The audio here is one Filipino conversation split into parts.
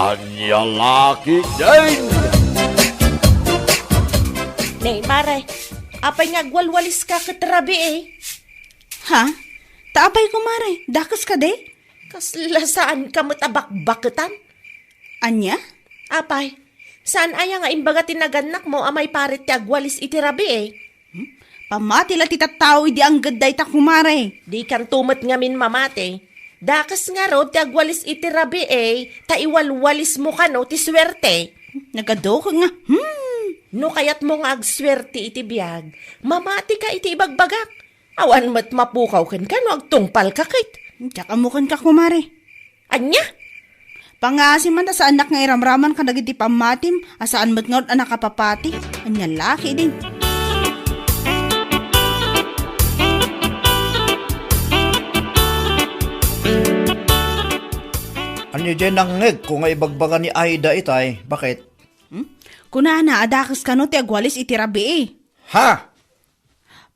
Anyang laki din! Nay, mare, apay nga gwalwalis ka katrabi eh. Ha? Taapay ko, mare. Dakas ka de? Kasla saan ka matabak-baketan? Anya? Apay, saan aya nga imbaga tinaganak mo amay parit ti agwalis itirabi eh? Pamati la ti tattao idi ang gaday ta kumare. Di kan tumat nga min mamate. Dakas nga ro ti agwalis itirabi eh, ta iwalwalis mo ka no ti swerte. Nagado ka nga. No kayat mo nga agswerte iti biyag, mamati ka iti ibagbagak. Awan mat mapukaw kan ka no agtungpal ka kit. Tsaka mukan ka kumare. Anya? Pangasi man ta sa anak nga iramraman ka dagiti pamatim, asaan mat nga anak kapapati. Anya laki din. Ano dyan nangeg kung nga ibagbaga ni Aida itay? Bakit? Kunana, adakas ka no ti agwalis itirabi eh. Ha?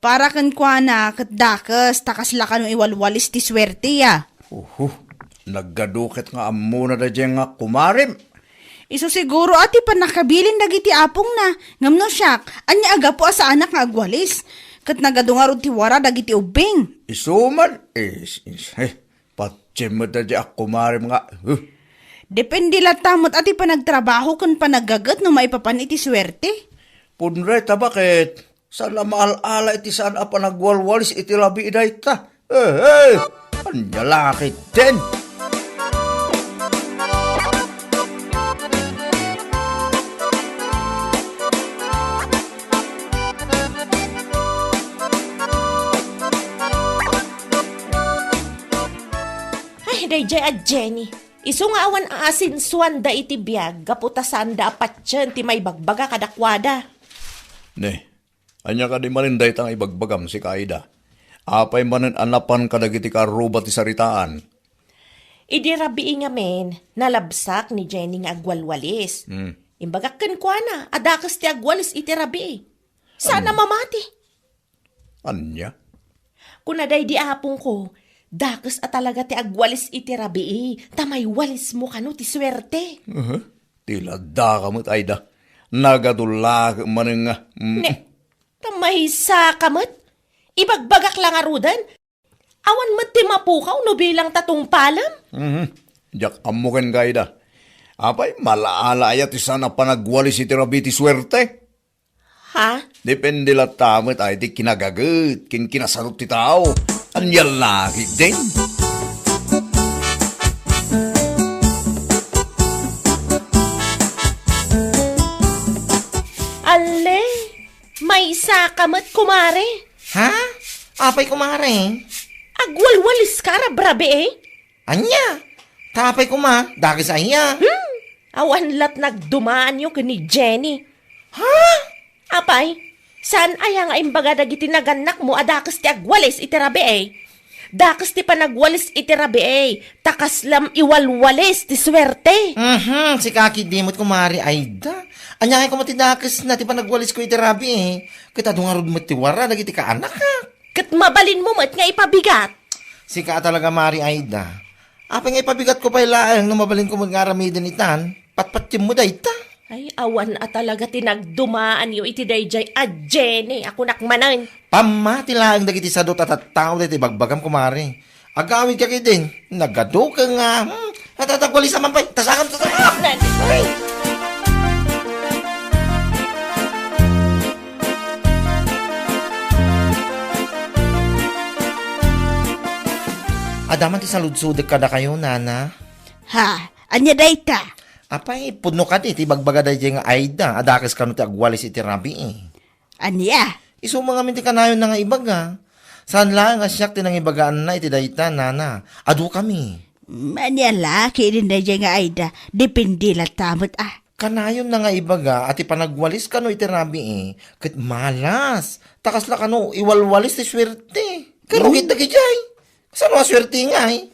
Para kan kwa na katdakas, takas la ka no iwalwalis ti swerte ya. Naggadukit nga amuna da dyan nga kumarim. Iso siguro ati pa nakabilin dagiti apong na. Ngamno siyak, anya aga po sa anak nga agwalis. Kat nagadungarod ti wara dagiti ubing. Isuman? Patsim mo da dyan kumarim nga. Depende la tamot ati pa nagtrabaho kan panagagat no maipapan iti swerte. Punreta bakit? Saan maal-ala iti saan apa nagwalwalis iti labi iday ta? Anya lakit din. Ay, dayjay at Jenny. Isu nga awan aasin suwanda iti biyag, gaputasan da apatyan ti may bagbaga kadakwada. Ne, anya ka di maninday tang ibagbagam si Kaida. Apay manin anapan kadagiti karuba ti saritaan. Idi rabi nga men, nalabsak ni Jenny nga agwalwalis. Imbagak kan kwa na, adakas ti agwalis iti rabi. Sana mamati. Anya? Kunaday di apong ko, dakas at talaga ti agwalis iti rabi. Tamay walis mo kano ti swerte. Tila da kamot Aida. Nagadulag manin nga. Ne, tamay sa kamot. Ibagbagak lang arudan. Awan mat ti mapukaw no bilang tatong palam. Jak amuken Kaida. Apay malaala ayat ti sana panagwalis iti rabi ti swerte. Ha? Depende la tamot ay ti kinagagat, kinasarot ti tao. Anya lagi din. Ale, may sakamat kumare. Ha? Apay kumare? Agwalwalis ka brabe eh. Anya? Tapay kuma, dagis aya. Awan lat nagdumaan yung ni Jenny. Ha? Apay, saan aya nga imbaga dagiti naganak mo adakas ti agwalis iti rabi eh. Dakas ti panagwalis iti rabi eh. Takas lam iwalwalis ti swerte. Si kaki dimot kumare Aida. Anya ko matidakas na ti panagwalis ko iti rabi eh. Kita dungarod mo ti wara, dagiti ka anak ha. Kat mabalin mo mat nga ipabigat. Si ka talaga Mari Aida. Apay nga ipabigat ko pa ilaang nung mabalin ko mga aramidin itan. Patpatim mo da ita. Ay, awan at talaga tinagdumaan yung iti dayjay at Jenny. Ako nakmanan. Pamati lang dagiti sadot at tao dito bagbagam kumare. Agawid ka kayo din. Nagado ka nga. Natatagwalis naman pa. Tasakan. Ay! Adaman ti saludsudek kada kayo, nana. Ha? Anya dayta? Apay, puno ka ti bagbaga da nga Aida. Adakis ka no ti agwalis iti rabi eh. Anya? Iso mga minti kanayon na nga ibaga. Saan lang nga siyak tinang ibagaan na iti dayta, nana. Adu kami. Anya laki din dayjay nga Aida. Depende la tamot ah. Kanayon na nga ibaga at ipanagwalis ka no iti rabi eh. Kat malas. Takas la ka no, iwalwalis ti swerte. Karugit na kijay. Saan mga swerte nga eh?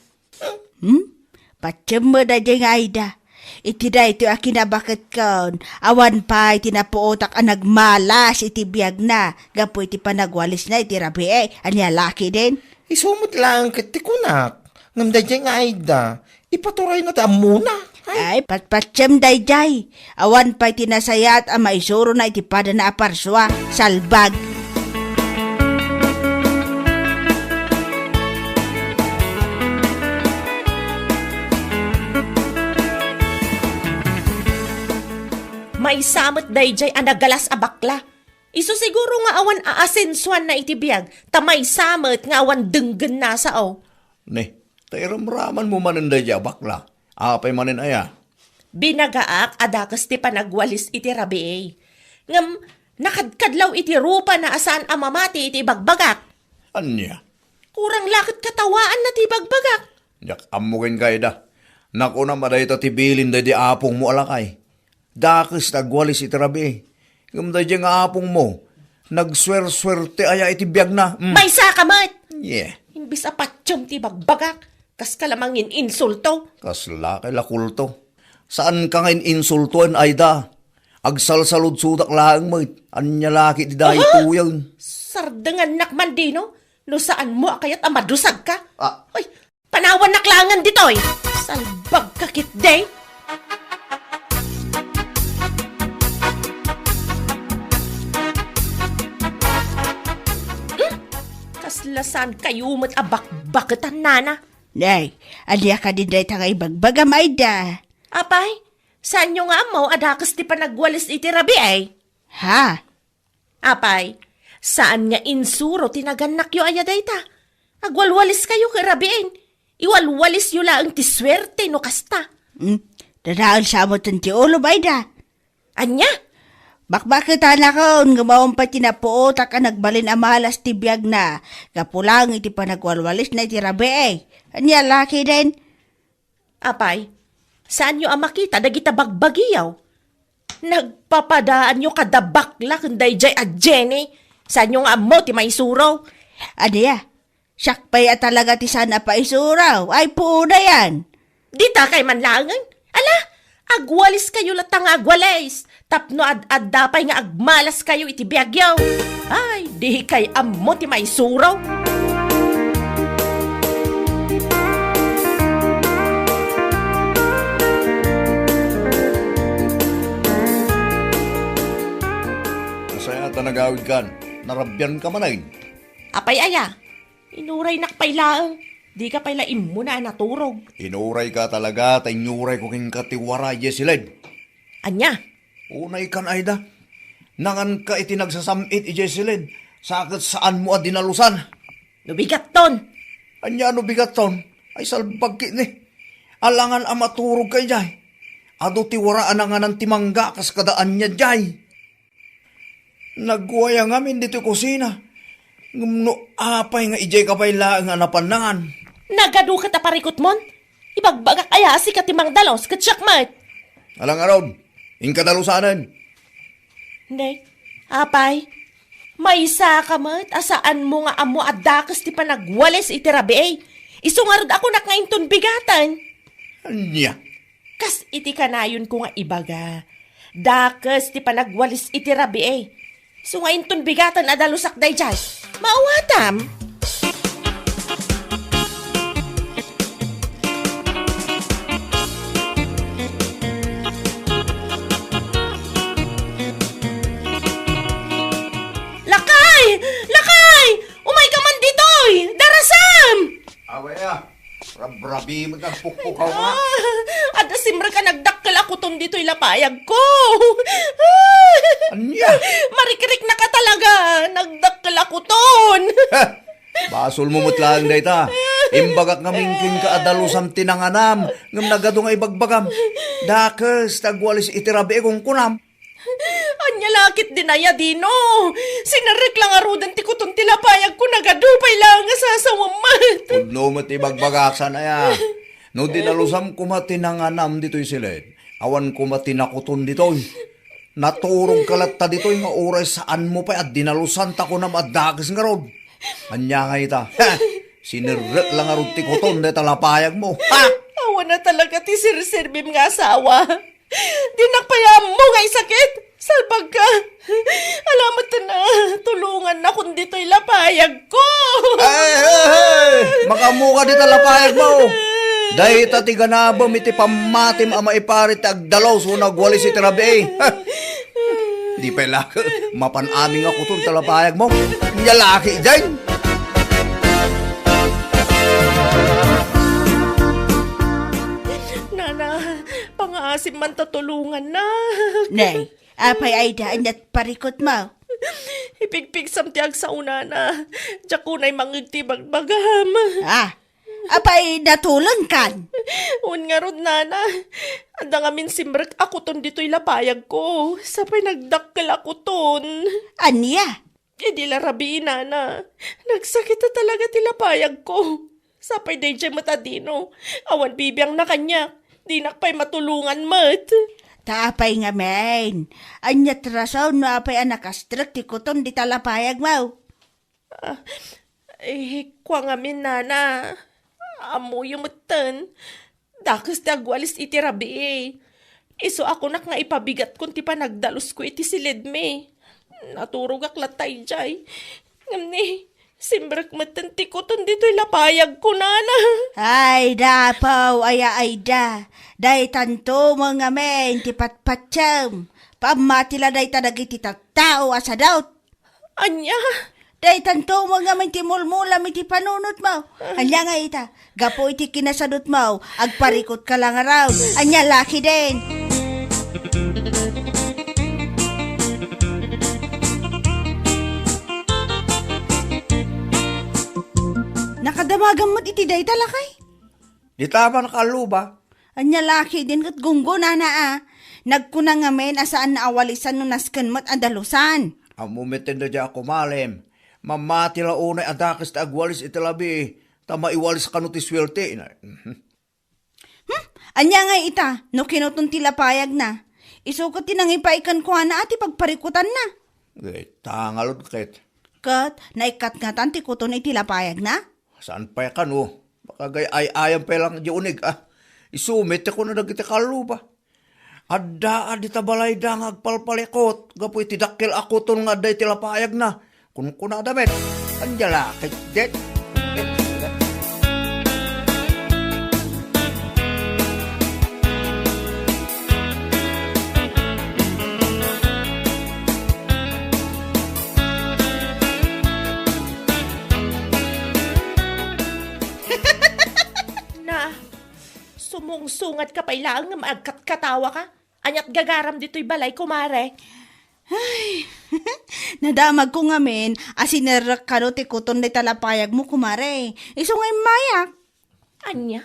Patsam mo dayjay nga Aida. Iti da ito akinabakit kaon. Awan pa iti napuotak ang nagmalas iti biyag na. Gapo iti panagwalis na iti rabi eh. Anya laki din? Isumot lang kiti kunak. Ngamda dyan nga Aida. Ipaturay na ta muna. Ay, patpatsem dayjay. Awan pa'y tinasayat ang maisuro na itipada na aparswa, salbag. May samot dayjay ang nagalas a bakla. Isu siguro nga awan aasensuan na itibiyag, ta may samot nga awan denggen na sao. Ne, tairamraman mo manin day bakla. Apay manin aya. Binagaak adakas ti panagwalis iti rabi. Ngam, nakadkadlaw iti rupa na asaan amamati iti bagbagak. Anya? Kurang lakit katawaan na ti bagbagak. Yak amukin kay da. Naku na maday ito tibilin day di apong mo alakay. Dakis tagwalis iti rabi. Ngam day nga apong mo. Nagswer-swerte aya iti biyag na. May sakamat! Yeah. Imbis apatyom ti bagbagak. Kas kalamangin insulto. Kasla kay lakulto. Saan ka ngayon insultuan ay da? Agsalsalod sudak laang mo. Anya laki di dahi tuyang. Sardangan nakman di no? No saan mo akayat amadusag ka? Ah. Ay, panawan naklangan ditoy. Salbag kakit day. Kaslasan kayo mat abak-baketan nana. Nay, alya ka din day tangay bagbagam ay da. Apay, saan nyo nga mo adakas ti panagwalis iti rabi ay? Ha? Apay, saan nga insuro tinaganak yo ayaday ta? Agwalwalis kayo kay rabiin. Iwalwalis yo lang ti swerte no kasta. Dadaan sa mo ti ulo ba da? Anya? Bakbakitan ako, ngumawang pa tinapuot ka nagbalin amalas ti biyag na. Kapulang iti panagwalwalis na iti rabi eh. Anya laki din. Apay, saan nyo ang makita dagita bagbagiyaw? Nagpapadaan nyo kada bakla kanday jay at Jenny. Saan nyo nga mo ti maisuraw? Adiya, sakpay at talaga ti sana pa isuraw. Ay puuna yan. Dita kay manlangan? Ala, agwalis kayo latang agwalis. Tapno ad dapay nga agmalas kayo iti biyagyaw. Ay, di kay amo ti maisuraw. Masaya ata nagawid kan. Narabyan ka manayin. Apay aya, inuray nakpaylaang. Di ka paylaim mo na naturog. Inuray ka talaga, tainyuray ko king katiwara, Yesiled. Anya? Unay kan ay da. Nangan ka iti nagsasamit, Yesiled. Sakit saan mo at dinalusan. Nubigat ton. Anya ano bigat ton? Ay salbag ni. Alangan ang maturog kay jay. Ado tiwaraan na nga ng timangga kas kadaan niya jay. Nagwaya ngamin dito kusina. Ngumno apay nga ijay kapay laang nga napanangan. Nagadu ka taparikot mon? Ibagbagak aya si katimang dalos katsyakmat. Alang araw, inkadalusanan. Hindi. Apay, may isa ka mat, asaan mo nga amo at dakas ti panagwales iti rabi eh. Isungarod ako nakainton bigatan. Anya? Kas iti kanayon ko nga ibaga. Dakas ti panagwalis iti rabi eh. Sungainton bigatan adalusak day jay. Mauwatam. Lakay! Lakay! Umay ka man ditoy! Darasam! Awaya, rabrabi magkagpukpukaw nga. Ada simra ka nagdakkel ako ton dito'y lapayag ko. Anya? Marikirik na ka talaga. Nagdakkel ako ton. Basol mo mutlaan day ta. Imbagak nga mingking ka adalusam tinanganam. Ngam nagado nga ibagbagam. Dakes, tagwalis itirabi kong kunam. Anya lakit dinaya dino. Sinarek lang arudan ti kuton tilapayag ko nagadupay lang nga sasawamat. Udno mo tibagbagaksan aya. No dinalusam kumatinanganam dito'y silid. Awan kumatinakuton dito'y. Naturong kalat ta dito'y nga oras saan mo pa at dinalusan ta ko na madakis nga rod. Anya nga ita. Sinirret lang arod ti kuton de talapayag mo. Ha! Awa na talaga ti sirsirbim nga asawa. Dinakpayam mo nga sakit. Salbag ka. Alamat na. Tulungan na kung dito'y lapayag ko. Hey! Makamuka di talapayag mo. Dahil tatiga na ba iti pamatim ama iparit agdalaw so nagwalis iti rabi. Di pa ilaka, mapanaming ako itong talapayag mo. Nyalaki dyan. Nana, pang-aasim man tatulungan na. Nay, apay ay daan at parikot mo. Ipigpig samtiag sa una na. Diyak ko na'y mangigtibag bagam. Apay natulon kan. Un nga rod, Nana. Anda nga min simrek ako ton dito'y lapayag ko. Sapay nagdakkel ako ton. Anya? Di larabi, Nana. Nagsakit na talaga ti lapayag ko. Sapay day jay matadino. Awan bibiyang na kanya. Di nakpay matulungan mat. Tapay nga men. Anya trasaw no apay anakastrek ti kuton di talapayag mo. Kwa nga min, Nana. Amo yung matan. Dakas ti agwalis iti rabi. Iso ako nak nga ipabigat kung ti panagdalos ko iti silid me. Naturog aklatay jay. Ngamni, simbrek matan ti kuton dito'y lapayag ko, Nana. Ay dapaw ay da. Day tanto mga men ti patpatsam. Pamatila day tanagiti tattao asa daw. Anya? Day tanto mga men ti mulmula iti panunot mo. Anya nga ita. Gapo iti kinasadot mo. Agparikot ka lang araw. Anya laki din. Nakadamagan mo't iti day talakay. Di tama nakaluba. Anya laki din kat gunggo na. Nagkuna nga men asaan na awalisan no nasken mo't adalusan. Amumitin na dyan ako malim. Mamati la unay adakas ta agwalis iti labi. Tama iwalis ka no ti swerte. Anya nga ita, no kinutong tilapayag na. Isukot tinangipaikan ko na ati pagparikutan na. Tangalod ket. Kat, naikat nga tanti kuton ay tilapayag na. Saan pa ka no? Baka gay ay-ayam pa lang di unig Isumit ko na nagiti kaluba. Adda di tabalay da nga agpalpalikot. Gapo iti dakkel ako ton nga day tilapayag na. Kung kuna damit. Anjala ket det. Sumungsungat ka pa ilang nga maagkat-katawa ka. Anyat gagaram dito'y balay, kumare. Nadamag ko nga men, asinerak ka no ti kuton na talapayag mo kumare. Iso ngay mayak. Anya?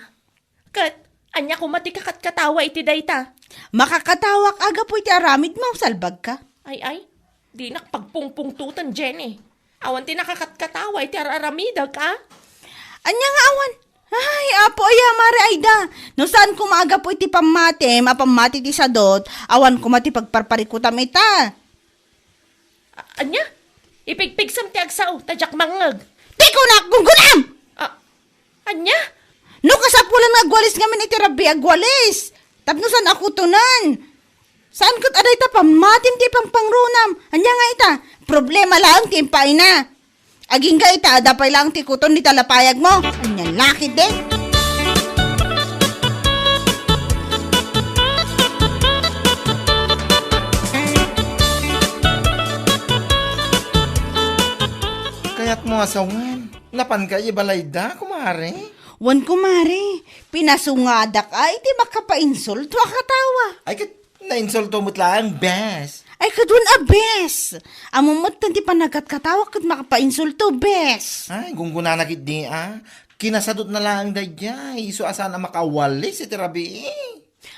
Anya kumati kakat-katawa iti dayta. Makakatawak aga po iti aramid mo, salbag ka. Ay, di nakpagpungpungtutan, Jenny. Awan ti nakakat-katawa iti araramidag ka. Anya nga awan. Ay, apo aya mare ayda. No saan kumaga po iti pamate, mapamati ti sadot, awan kumati pagparparikutam ita. Anya? Ipigpigsam ti agsaw, tadyak mangag. Di ko na gunggunam! Anya? No kasapulan agwalis ngamin iti rabi agwalis. Tapno saan ako tunan? Saan ko't aday ta pamatim ti pangpangrunam? Anya nga ita, problema lang ti impay na. Aging ka ita, adapay lang ti kuton ni talapayag mo. Anya laki din. Kaya't mo asawan. Napan ka ibalay da, kumare. Wan kumari, pinasungadak ay ti makapainsulto akatawa. Ay, kat na-insulto mo't lang, bes. Ay kadun abes. Amumot tanti panagkat-katawa kat makapainsulto bes. Ay, gunguna na kit di Kinasadot na lang da jay. Iso asan na makawalis iti rabi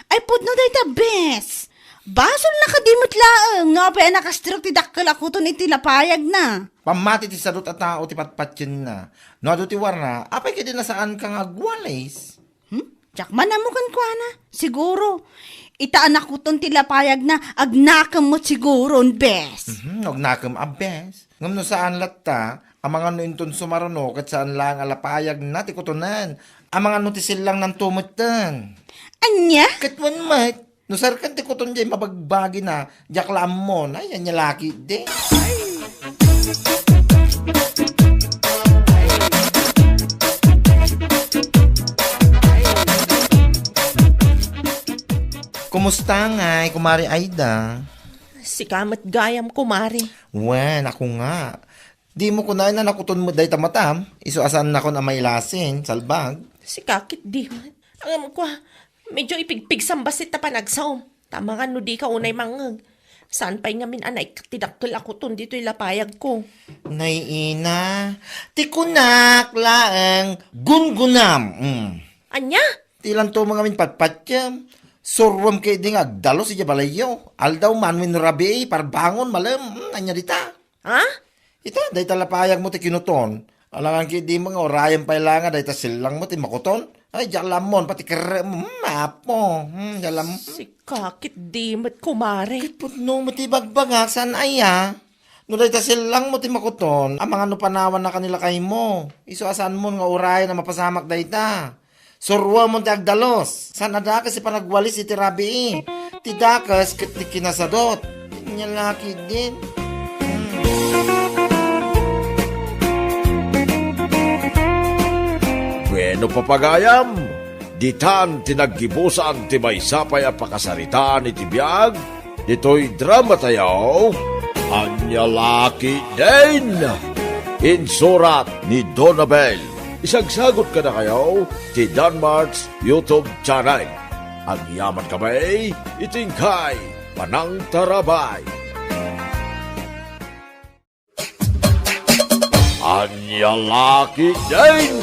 Ay pudno day ta bes. Basol na kadimot laeng. No pa nakastrok ti dakkel ako to iti lapayag na. Pamati ti sadot at tao ti patpatyan na. No ado ti warna, apay kaya nasaan ka nga agwalis. Tsak manamukan ko na. Siguro. Itaan ako ton tilapayag na agnakam mo siguro, bes. Huwag nakam abes. Ngam no saan latta, ang mga no inton sumarano, kat saan lang alapayag na tikutunan. Ang mga no tisilang ng tumutan. Anya? Katwan mat, no sarkan tikuton dyan mabagbagi na, jaklam mo na, yan niya laki de. Kumusta nga, kumari Aida? Si kamat gayam, kumari. Wen, ako nga. Di mo kunain na nakuton mo day tamatam. Iso asan na ko na may lasin, salbag. Si kakit di man. Ang ko, medyo ipigpig sambasit na panagsaw. Tama nga no di ka unay mangag. Saan pa'y ngamin anay katidakkel ako ton dito'y lapayag ko. Naiina, tikunak laang gungunam. Anya? Tilan to mga min patpatyam. Surwam kay ding agdalo si Jabalayo. Aldaw manwin rabi, parbangon malam. Anya dita. Ha? Ita, day talapayag mo ti kinuton. Alangan kay di mga orayan pailangan, day ta silang mo ti makuton. Ay, jalamon, pati kere mo, mapo. Jalam. Si kakit di mat kumari. Putno mo ti bagbagasan aya. No day ta silang mo ti makuton. Ang mga nupanawan na kanila kay mo. Iso asan mo nga orayan na mapasamak day ta. Surwa mo ti agdalos. Sana dakas si panagwalis iti rabi. Ti dakas kit ti kinasadot. Nyalaki din. Bueno papagayam, ditan tinaggibusan ti may sapay a pakasaritaan iti biyag, dito'y drama tayaw, Anyalaki din! Insurat ni Donabel. Isagsagot ka na kayo ti Danmarks YouTube channel. Ang yaman kamay, itingkay, panang tarabay. Anyalaki din!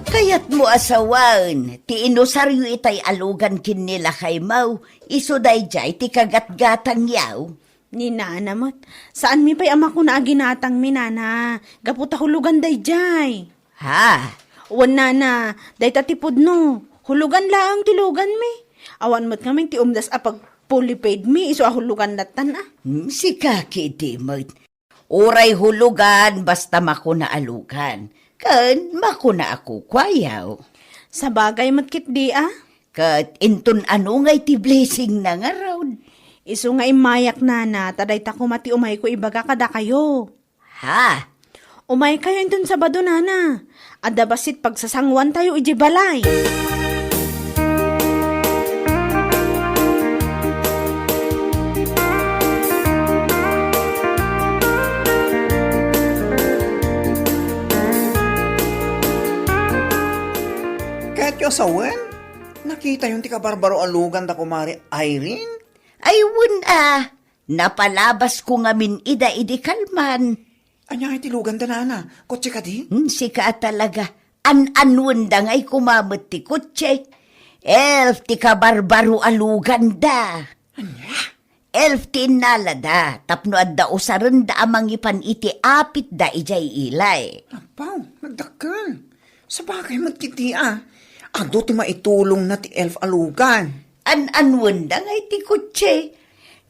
Kayat mo asawan, ti inusaryo itay alugan kin nila kay Mau, iso day jay ti kagat-gatang yaw. Ni nana mo't, saan mi pa'y ama ko na aginatang mi nana? Gaputa hulugan day jay. Ha? Wan nana, day tatipod no. Hulugan lang tilugan mi. Awan mo't kaming ti umdas apag fully paid mi, iso ahulugan latan ah. Si kaki di mo't. Uray hulugan basta makuna alugan. Kan makuna ako kwayaw. Sa bagay matkit di ah. Kat inton ano ngay ti blessing na nga raw. Iso nga imayak nana, taday ta kumati umay ko ibaga kada kayo. Ha? Umay kayo inton Sabado nana. Ada basit pagsasangwan tayo iji balay. Kahit yung asawan, nakita yung tika barbaro alugan da kumari Irene. Ay napalabas ko nga min ida idi kalman. Anya ay tilugan da nana, kotse ka di? Si ka talaga, an-anun da ngay kumamot ti kutse. Elf ti kabarbaro alugan da. Elf ti nalada, tapno adda usaran da amang ipan iti apit da ijay ilay. Apaw, nagdakkel. Sa bagay magkiti ah. Ado ti maitulong na ti elf alugan. An-anun da ngay ti kutse.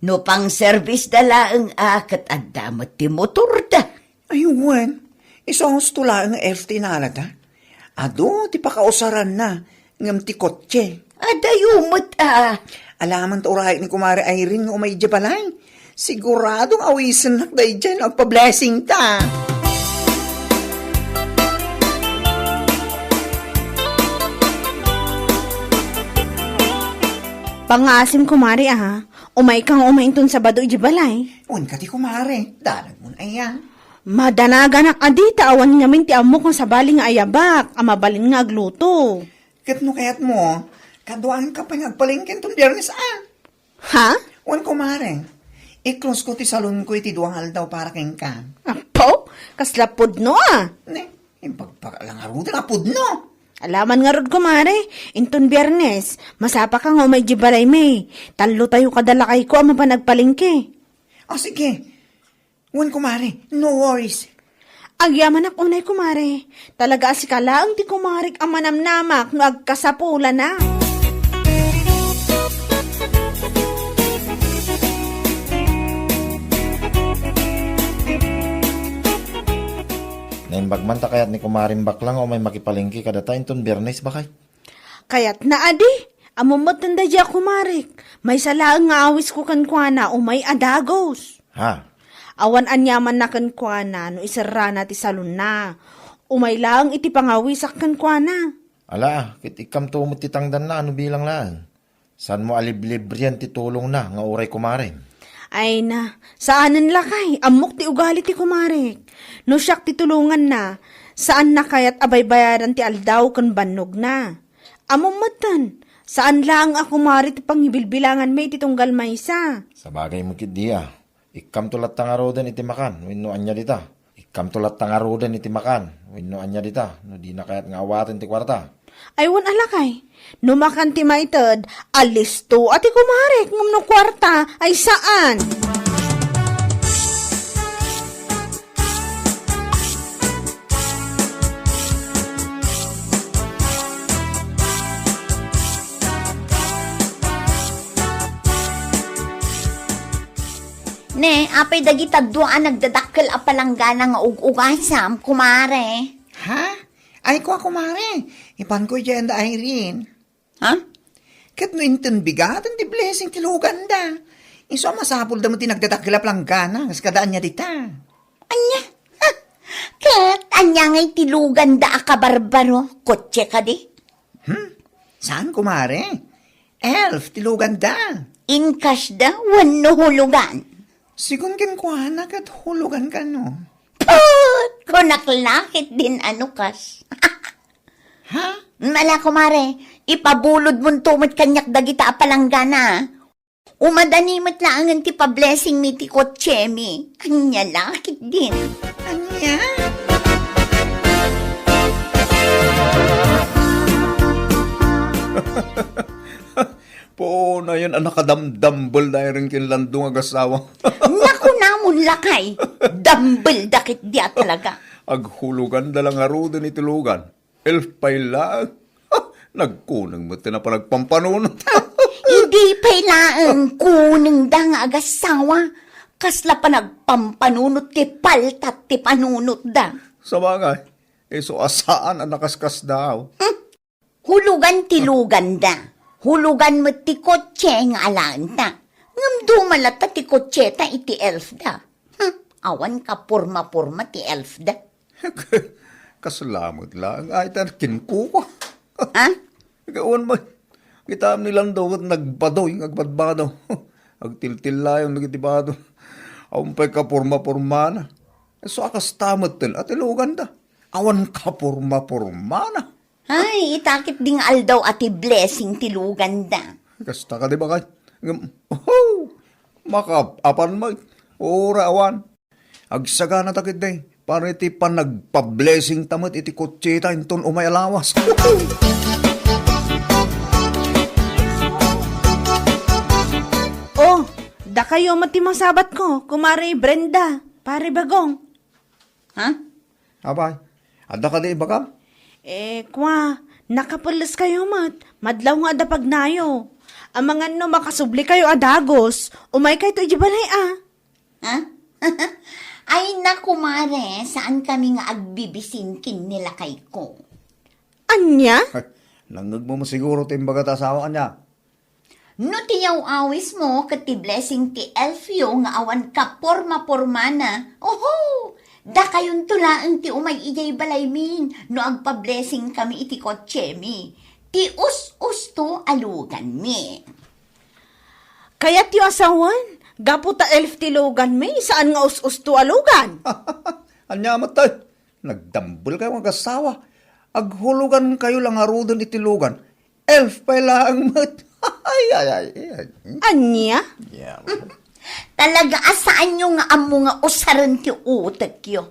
No pang service da laeng akat adda mo ti motor da. Ayun, isang tula ang elf ti nalada. Ado ti pakausaran na, ngam ti kotse. Adayumot Alaman ta urahay ni kumari Irene nga umay balay. Siguradong awisan nakday dyan, agpa-blessing ta. Pangasim kumari ah. Umay kang umaintun Sabado iji balay. Un ka ti kumari, dalag mo na iya. Madanaganak adita awan ngamin ti amo kung sabali nga ayabak, amabalin nga agluto. Kat no kayat mo, kaduan ka pa nga agpalingkin tong biyernes ah. Ha? Un kumari, i-close ko ti salon ko iti duwang aldaw para keng ka. Apo, kaslapod no ah. Ne, yung pagpakalang aruda ka pudno. Alaman nga rod kumare, inton Biyernes, masapa ka nga umay jibalay may. Talo tayo kadalakay ko ama pa nagpalingke. O sige, un kumari, no worries. Agyaman ak unay kumare, talaga asikala ang ti kumarik ang manamnamak nga agkasapula na. Naimbagman ta kayat ni kumaring baklang o may makipalingki kada tayo ton Biyernes bakay. Kaya't na adi, amumot ng dadya kumarik, may salaang nga awis ko kankwana o may adagos. Ha? Awan anyaman na kankwana no isara na ti salon na, umay lang iti pangawisak kankwana. Ala, kit ikam to mo titangdan na ano bilang laan. San mo aliblibriyan ti tulong na nga uray kumare. Ay na, saanan lakay, amok ti ugali ti kumarek. No siyak ti tulungan na, saan na kaya't abay bayaran ti aldaw kan bannog na. Among matan, saan lang ako mari ti panghibilbilangan may ti tunggal maysa. Sa bagay mo kit diya, ikam tulat tangarodan iti makan, wenno anya dita. Ikam tulat tangarodan iti makan, wenno anya dita, no di na kayat nga awaten ti kwarta. Ay wan alakay, numakan ti maited, alisto at ti kumarek ngam no kwarta ay saan? Ne, apay dagi tagduan nagdadakkel a palanggana nga ug-ugasam, kumare. Ha? Ay ko kumare. Ipan ko dyan da Irene. Ha? Kat no intin bigatan ti blessing ti lugan da. Iso masapul da mo tinagdadakilap lang gana. Kas kadaan niya dita. Anya? Ha? Ket, anya ngay tilugan da akabarbaro. Kotse ka di? Saan kumare? Elf, ti lugan da. Inkas da, wano hulugan. Sigun kin ko anak at hulugan ka no. Put! Kunaklakit din ano kas. Ha? Mala kumare, ipabulod mo tumot kanyak dagita apalanggana. Umadanimot lang ang ti pa-blessing mi ti kotse mi. Anya lakit din. Anya? Po na yan, anak kadamdambal na rin kinlandong agasawa. Naku namon lakay. Dumble dakit dia talaga. Aghulugan da lang aro din itulugan. Elf pa'y lang. Nagkunang mo na pa nagpampanunot. Hindi pailaan kuning da nga agasawa. Kasla pa nagpampanunot ti paltat ti panunot da. Sa bagay, so asaan ang nakaskas daw? Hulugan ti lugan da. Hulugan mo ti kotse nga alaan ta. Ngam dumalata ti kotse ta iti elf da. Awan ka purma-purma ti elf da. Kasalamot lang. Ay, kinko ko. Ha? Gawin mo. Kita nilang daw at nagbadoy, nagbadbado. Agtiltil layong nagitibado. Awampay ka purma-purma na. So akas tamad til at ilugan da. Awan ka purma-purma na. Ay, itakit ding aldaw ati blessing ti lugan da. Kasta ka di ba kay? Oh, makapapan mo. Ora awan. Agsaga na takit day. Para iti pa nagpa-blessing tamot iti kutsita inton umay alawas. Oh, da kayo mati masabat ko, kumare Brenda, pare Bagong. Ha? Abay, ada ka di ba Kwa, nakapulis kayo madlaw nga adapag nayo. Ang mga no makasubli kayo adagos, umay kayo to ijibalay Ha? Ay naku mare, saan kami nga agbibisinkin nila kay ko? Anya? Langag mo masiguro timbaga tasawa niya. No tiyaw awis mo, kati blessing ti elfyo nga awan ka porma-porma na. Oho! Da kayon tulaan ti umay ijay balaymin, no agpa-blessing kami iti kotse mi. Ti us-us to alugan mi. Kaya't yung asawan, gaputa elf tilugan may, saan nga us-us to alugan? Anya matay. Nagdambol kayo mga kasawa. Aghulugan kayo lang arudon itilugan. Elf pa lang mat. ay. Anya? Yeah. Talaga asaan nyo nga amo nga usaran ti utak yo.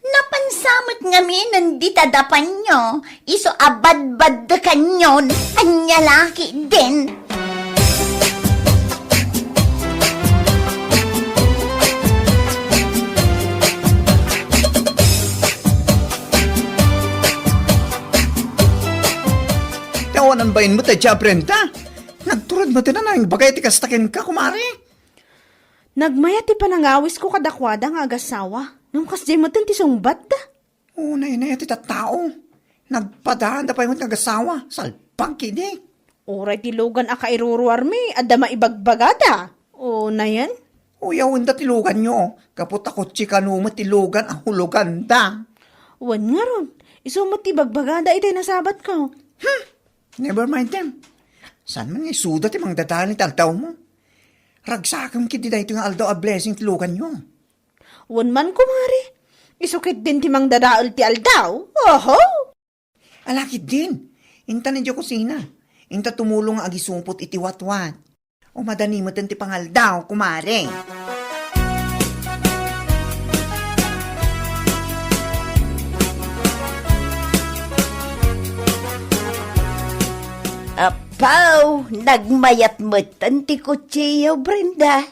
Napansamot nga mi nandita dapan nyo, iso abad-bad da kanyon, anya laki din. Tawanan bayin mo tayo, Brenda? Nagturad mo tinanang bagay ti kastakin ka, kumare. Nagmaya ti panangawis ko kadakwada nga agasawa. Nung kasjay mo ti sungbat da. Unay na iti tao. Nagpadaan da pa yung nagasawa. Salpang kini. Oray tilugan aka iruruar mi, adda maibagbagada. O na yan? Uyawin da tilugan nyo. Kaput ako chikano tilugan ang hulugan da. Wan nga ron. Iso mo ti bagbagada iti nasabat ko. Never mind them. San man nga suda ti mang dadalin taltaw mo? Ragsakam kiti da ito nga aldaw a blessing tilukan nyo. Wan man, kumari. Isukit din ti mang dadaol ti aldaw. Oho! Alakit din. Inta na diyo kusina. Inta tumulong nga agisumpot iti watwat. O madanimot ti pangaldaw, kumari. Apaw, nagmayat-matan ti kutsiyo, Brenda.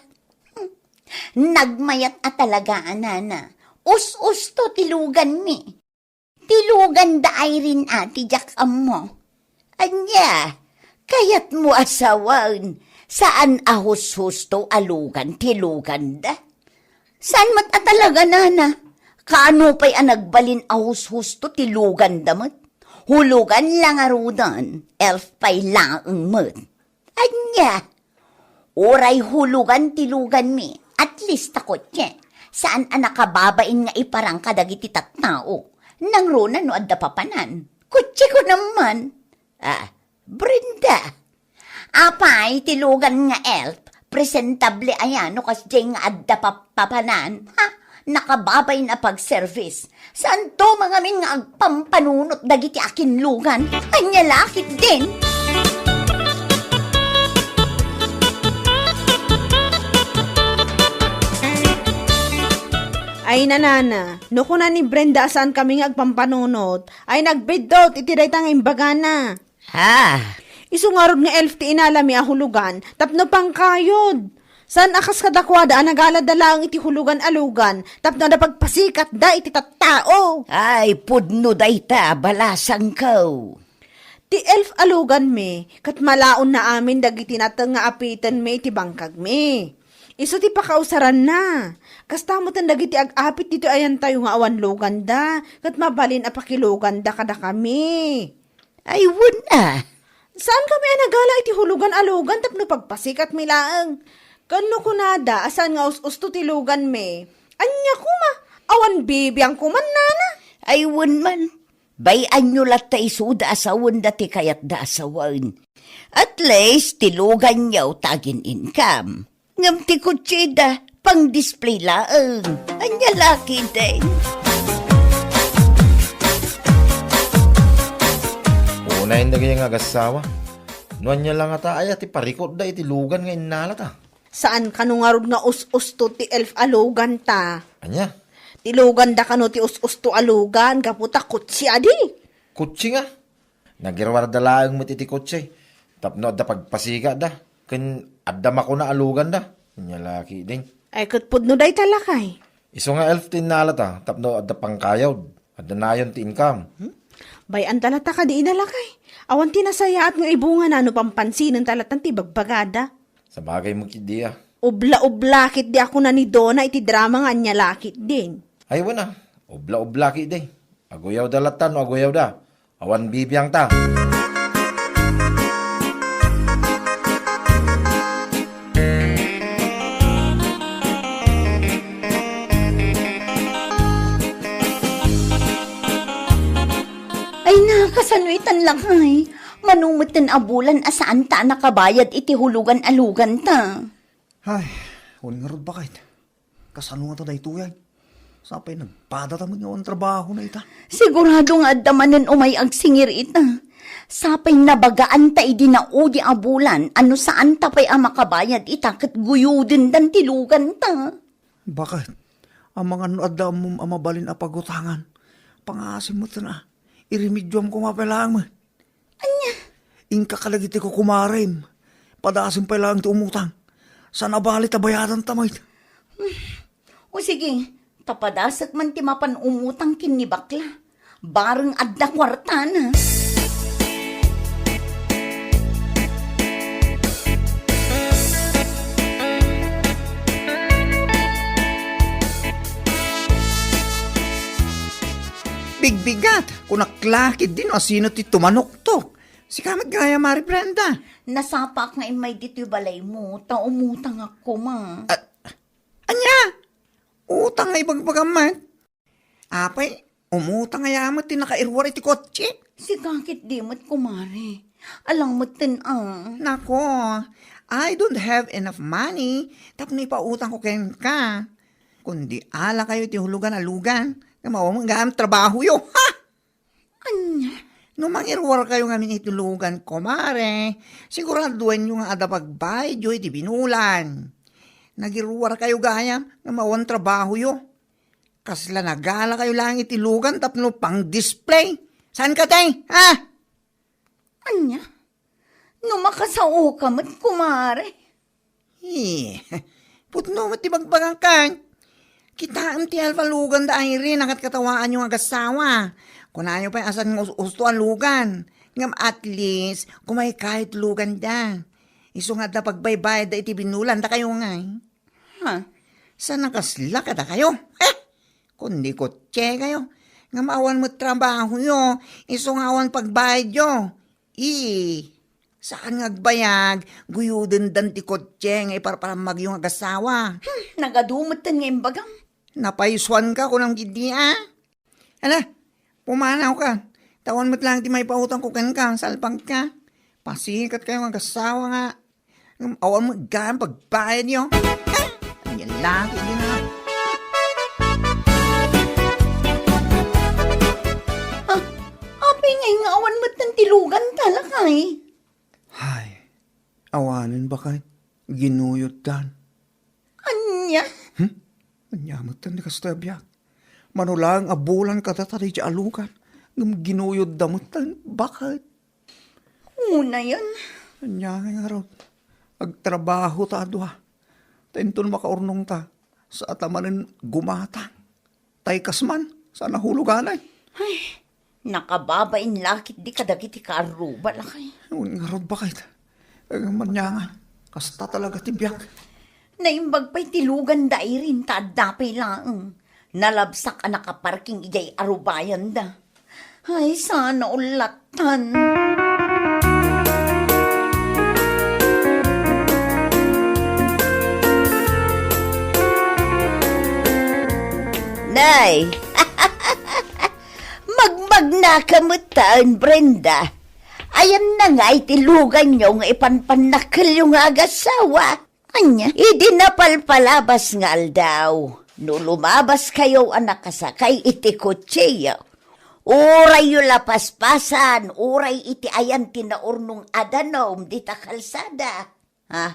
Nagmayat at talaga, anana. Us-us to tilugan mi. Tilugan da ay rin ati jakam mo. Anya, kayat mo asawan. Saan ahus-hus to alugan tilugan da? Saan mat at talaga, nana? Kaano pa'y anagbalin ahus-hus to tilugan da mat? Hulugan lang arudan, elf pa'y laang mat. Anya, oray hulugan tilugan mi, at least ako tiyan. Saan anakababain nga iparang kadagiti tattao? Nang runa no adda papanan. Kutsi ko naman. Brenda. Apay, tilugan nga elf, presentable ayano kas dyan nga adda papanan. Nakababay na pag-service. Saan to mga min nga agpampanunot dagiti akin lugan? Anya lakit din. Ay nanana, no kuna ni Brenda saan kami nga agpampanunot, ay nagbidot itiray tang imbagana. Ha? Isungarod nga elf ti inalami ahulugan, tapno pang kayod. San akas kadakwada anagalada iti hulugan alugan, tapno na pagpasikat da iti tattao. Ay, pudno dayta, balasang ko. Ti elf alugan me, kat malaon na amin dagiti natang nga apitan me iti bangkag me. Iso ti pakausaran na. Kastamotan dagiti ag-apit dito ayan tayo nga awan lugan da, kat mabalin apakilugan da kada kami. Ay, wala. Saan kami anagala iti hulugan alugan tapno pagpasikat mi laang? Kano kunada, asan nga us-usto tilugan me? Anya kuma, awan bibiyang kuman nana. Ay, wun man. Bayan nyo lat ta isuda asawan dati kayat da asawan. At least, tilugan nyaw tagin income. Ngam ti kutsida, pang display laang. Anya laki din. Unahin na ganyan nga gasawa. Nuan niya lang ata ay ati parikot da iti lugan nga inalata. Saan kanungarod nga us-usto ti elf alugan ta? Anya, Tilugan da kano ti us-usto alugan, kaputa kutsi adi. kutsi nga. Nagirwar da laang mo iti kutsi. Tapno da pagpasika da. Kun adda mako na alugan da. Nya laki din. Ay katpud no day talakay. Iso nga elf tin nalata. Tapno adda pangkayod. Adda nayon ti income. Bayan talata ka di inalakay. Awan tinasaya at nga ibunga na no pampansinan talatan ti bagbagada. Sa bagay mo kidi ah. Ubla-ublakit di ako na ni Donna iti drama nga niya lakit din. Ay wala. Ubla-ubla ki day. Aguyaw da latan o aguyaw da. Awan bibiyang ta. Ay, nakasanuitan lang ay. Manumutin abulan asaan ta nakabayad iti hulugan alugan ta. Ay, huling nga rod bakit? Kasano nga to da ito yan? Sapay nagpadataman nga ang trabaho na ita. Sigurado nga adamanan umay agsingir ita. Sapay nabagaan ta idinaudi abulan, ano saan ta pa'y makabayad ita kat guyudin dan tilugan ta. Bakit? Ang mga nuadda mo amabalin a pagutangan. Pangasim mo ito na. Irimidyom ko mapalang mo. Anya? Ingka kalagiti ko kumarim. Padasim pa lang ito umutang. Sana balit abayadan tamay. O sige, tapadasak man ti mapan umutang kini bakla. Bareng adda kwarta na. Bigbigat. Kung naklakid din o sino ti tumanok-tok. Si kamag gaya Mari Brenda. Nasapak nga imay dito yung balay mo, ta umutang ako ma. Anya? Utang nga ibagpagaman. Apay, Umutang ayamat ti nakairwar iti kotse. Si kakit di mo't kumare. Alang mo't ang. Nako, I don't have enough money. Tapno ipautang ko ken ka. Kundi ala kayo ti hulugan-alugan. Kamawang ang trabaho yo. Ha! Anya? No mangirwar kayo ngamin itulugan, komare. Siguraduan yung ada pagbayad yo iti binulan. Nagirwar kayo gayam, nga mawang trabaho yo. Kasla nagala kayo lang itilugan tapno pang display. Saan ka tay? Ha? Anya? No makasao ka mo't kumare. Putno mo ti bagbagang kan. Kita ti alfalugan da ay rin nakat katawaan yung agasawa. Kung ayaw pa asan ng usto ang lugan. Ngam at least, kumay kahit lugan da. Iso nga da pagbaybay da iti binulan da kayo nga. Ha? Saan nakasla ka da kayo? Kundi kotse kayo. Nga maawan mo trabaho yo. Iso nga awan pagbayad yo. Saan ngagbayag? Guyuden dan ti kotse nga iparparamag yung agasawa. Nagadumot nga imbagang. Napaiswan ka kung ang gidi, Ala, pumanaw ka. Tawan mo't lang ti may pautang kukan ka, salpag ka. Pasikat kayo ang kasawa nga. Awan mo gaan pagbayad nyo. Yan lang, hindi na. Apay nga awan mo't ng tilugan talakay. Hay, awanin ba kahit ginuyot dan? Anya? Anyamot tan ni kastabyak. Manulang abulan ka tatari di alukan. Ngam ginuyod damot tan, bakit? Una yan. Anyangay nga raw. Agtrabaho ta adwa. Tenton makaurnong ta. Sa atamanin gumatang. Tay kasman. Sa nahuluganay. Ay, nakababain lakit di kadagiti kaaruba lakay. Nga raw bakit? Manyangay. Kasta talaga tibyak. Naimbag pa'y tilugan da rin tadapay lang. Nalabsak ang nakaparking ijay arubayan da. Ay, sana ulatan. Nay, magmag na kamutaan, Brenda. Ayan na nga itilugan nyo nga ipanpanakal yung agasawa. Anya, idi napalpalabas nga aldaw. No lumabas kayo anak kasakay iti kutseyo. Uray yu lapaspasan, uray iti ayan tinaurnong adanom dita kalsada. Ha?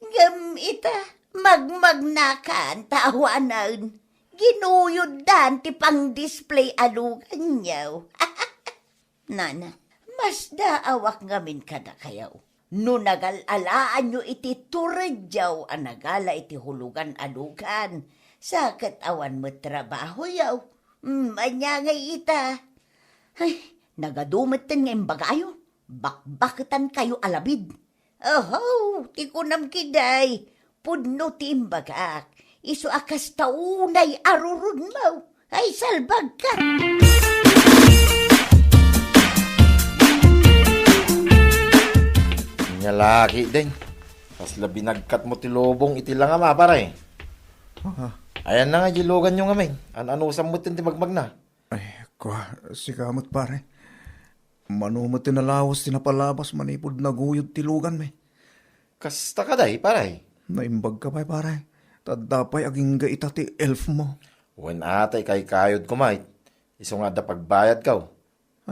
Gam ita, magmagnakan, tawanan. Ginuyod dan ti pang display alugan nyaw. Nana, mas daawak ngamin kada kayaw. No nagalalaan nyo iti turadyaw ang nagala iti hulugan alugan. Sa katawan mo trabaho yaw. Anya nga ita. Ay, nagadumatan nga imbagayo. Bakbakitan kayo alabid. Oh, ti kunam kiday. Pudno ti imbagak. Iso akas taunay arurun mo. Ay, salbag ka. Nya laki din. Kasla binagkat mo ti lobong iti lang ama paray. Ayan na nga jilugan nyo nga may. Ano-usam mo ti magmag na. Ay, sikamot pare. Manumot tinalawas tinapalabas manipod naguyod tilugan may. Kasta ka day paray. Naimbag ka pare. Tadapay aging gaita ti elf mo. Wen atay kay kayod kumay. Iso nga da pagbayad kaw.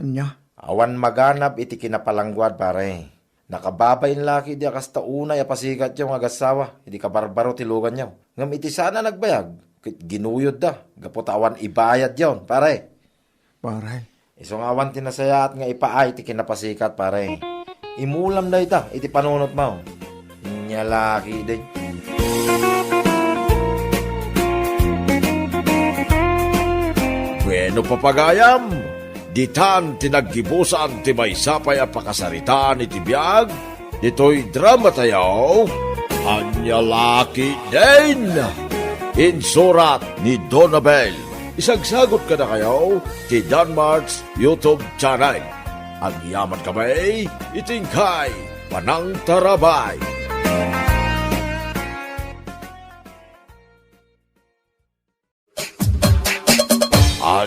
Anya? Awan maganap iti kinapalangguad pare. Nakababayin laki di akas taunay apasikat yung agasawa. Hindi ka barbaro tilugan niyaw. Ngam iti sana nagbayag. Ginuyod da. Gaputawan ibayad yon pare. Pare. Iso nga awan tinasayaat nga ipaay iti kinapasikat pare. Imulam da ita iti panunot mo. Nya laki din. Bueno papagayam, ditan tinaggibusan ti maysapay a pakasaritaan iti biag, dito'y drama tayo, Anya Laki din! Insurat ni Donabel. Isagsagot ka na kayo ti Danmarks YouTube channel. Ang yaman kamay, itingkay, panang tarabay.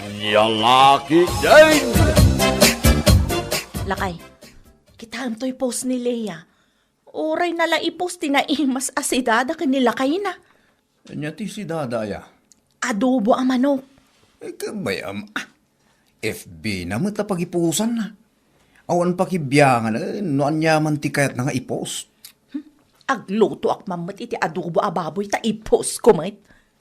Anya laki din! Lakay, kita to'y post ni Leia. Oray na la i-post tinaimas asidada kanila kay na. Anya ti si dadaya. Adobo ang manok. Kabay FB na mata pagipusan na. Awan pakibiyangan, no anyaman ti kayat na nga i-post. Agluto ak mamat iti adobo ababoy ta i-post ko mat.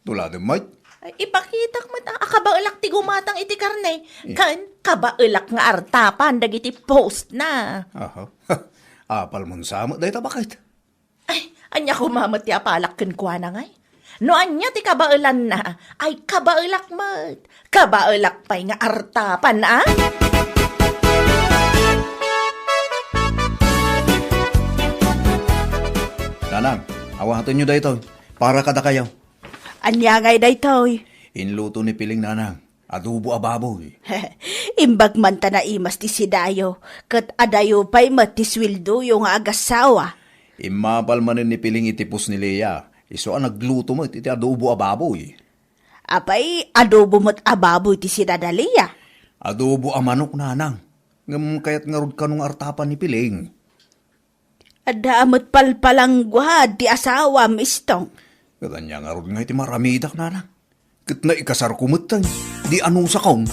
Tulad mait. Ay, ipakita mat ang akabaulak ti gumatang iti karne. Kan, kabaulak nga artapan dagiti post na. Aha. Apal mon samot dahi ta bakit? Ay, anya kumamat ti apalak ken kwa na ngay. No anya ti kabaulan na, ay kabaulak mat. Kabaulak pa'y nga artapan ah. Nanang, awaton nyo dahi to. Para kada kayo. Anya ngay daytoy. Inluto ni Piling nanang. Adobo ababoy. Imbag man ta na imas ti sidayo, kat adayo pa'y matiswildo yung agasawa. Imapal manin ni Piling itipos ni Leia. Iso ang nagluto mo iti adobo ababoy. Apay, adobo mo't ababoy ti sinadaliya. Adobo a manok nanang. Ngam kayat ngarod ka nung artapan ni Piling. Adamot palpalanggwad ti asawa, mistong. Katanya ngarod nga iti maramidak nanang. Kat na ikasar kumutang. Di anong sakong.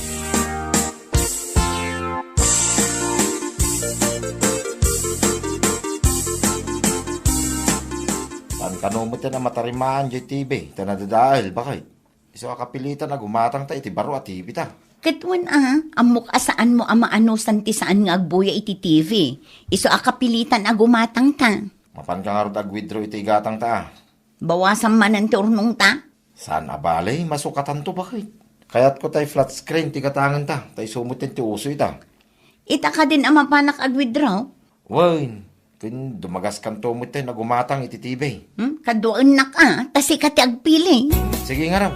Tantanong mo na matarimaan dyan TV. Tanadadahil, bakit? Iso akapilitan na gumatang ta iti baro at TV ta. Katwan amok asaan mo ama anusan ti saan nga agbuya iti TV. Iso akapilitan agumatang ta. Mapan ka nga ro withdraw iti gatang ta. Bawasan man ang turnong ta. Saan abalay, masukatan to bakit? Kaya't ko tay flat screen, ti katangan ta. Tay sumutin ti uso ita. Ita ka din ama panak agwithdraw. Wain, kin dumagas kan to mo tayo na gumatang iti TV. Kaduan na ka, tasi ka ti agpili. Sige nga raw.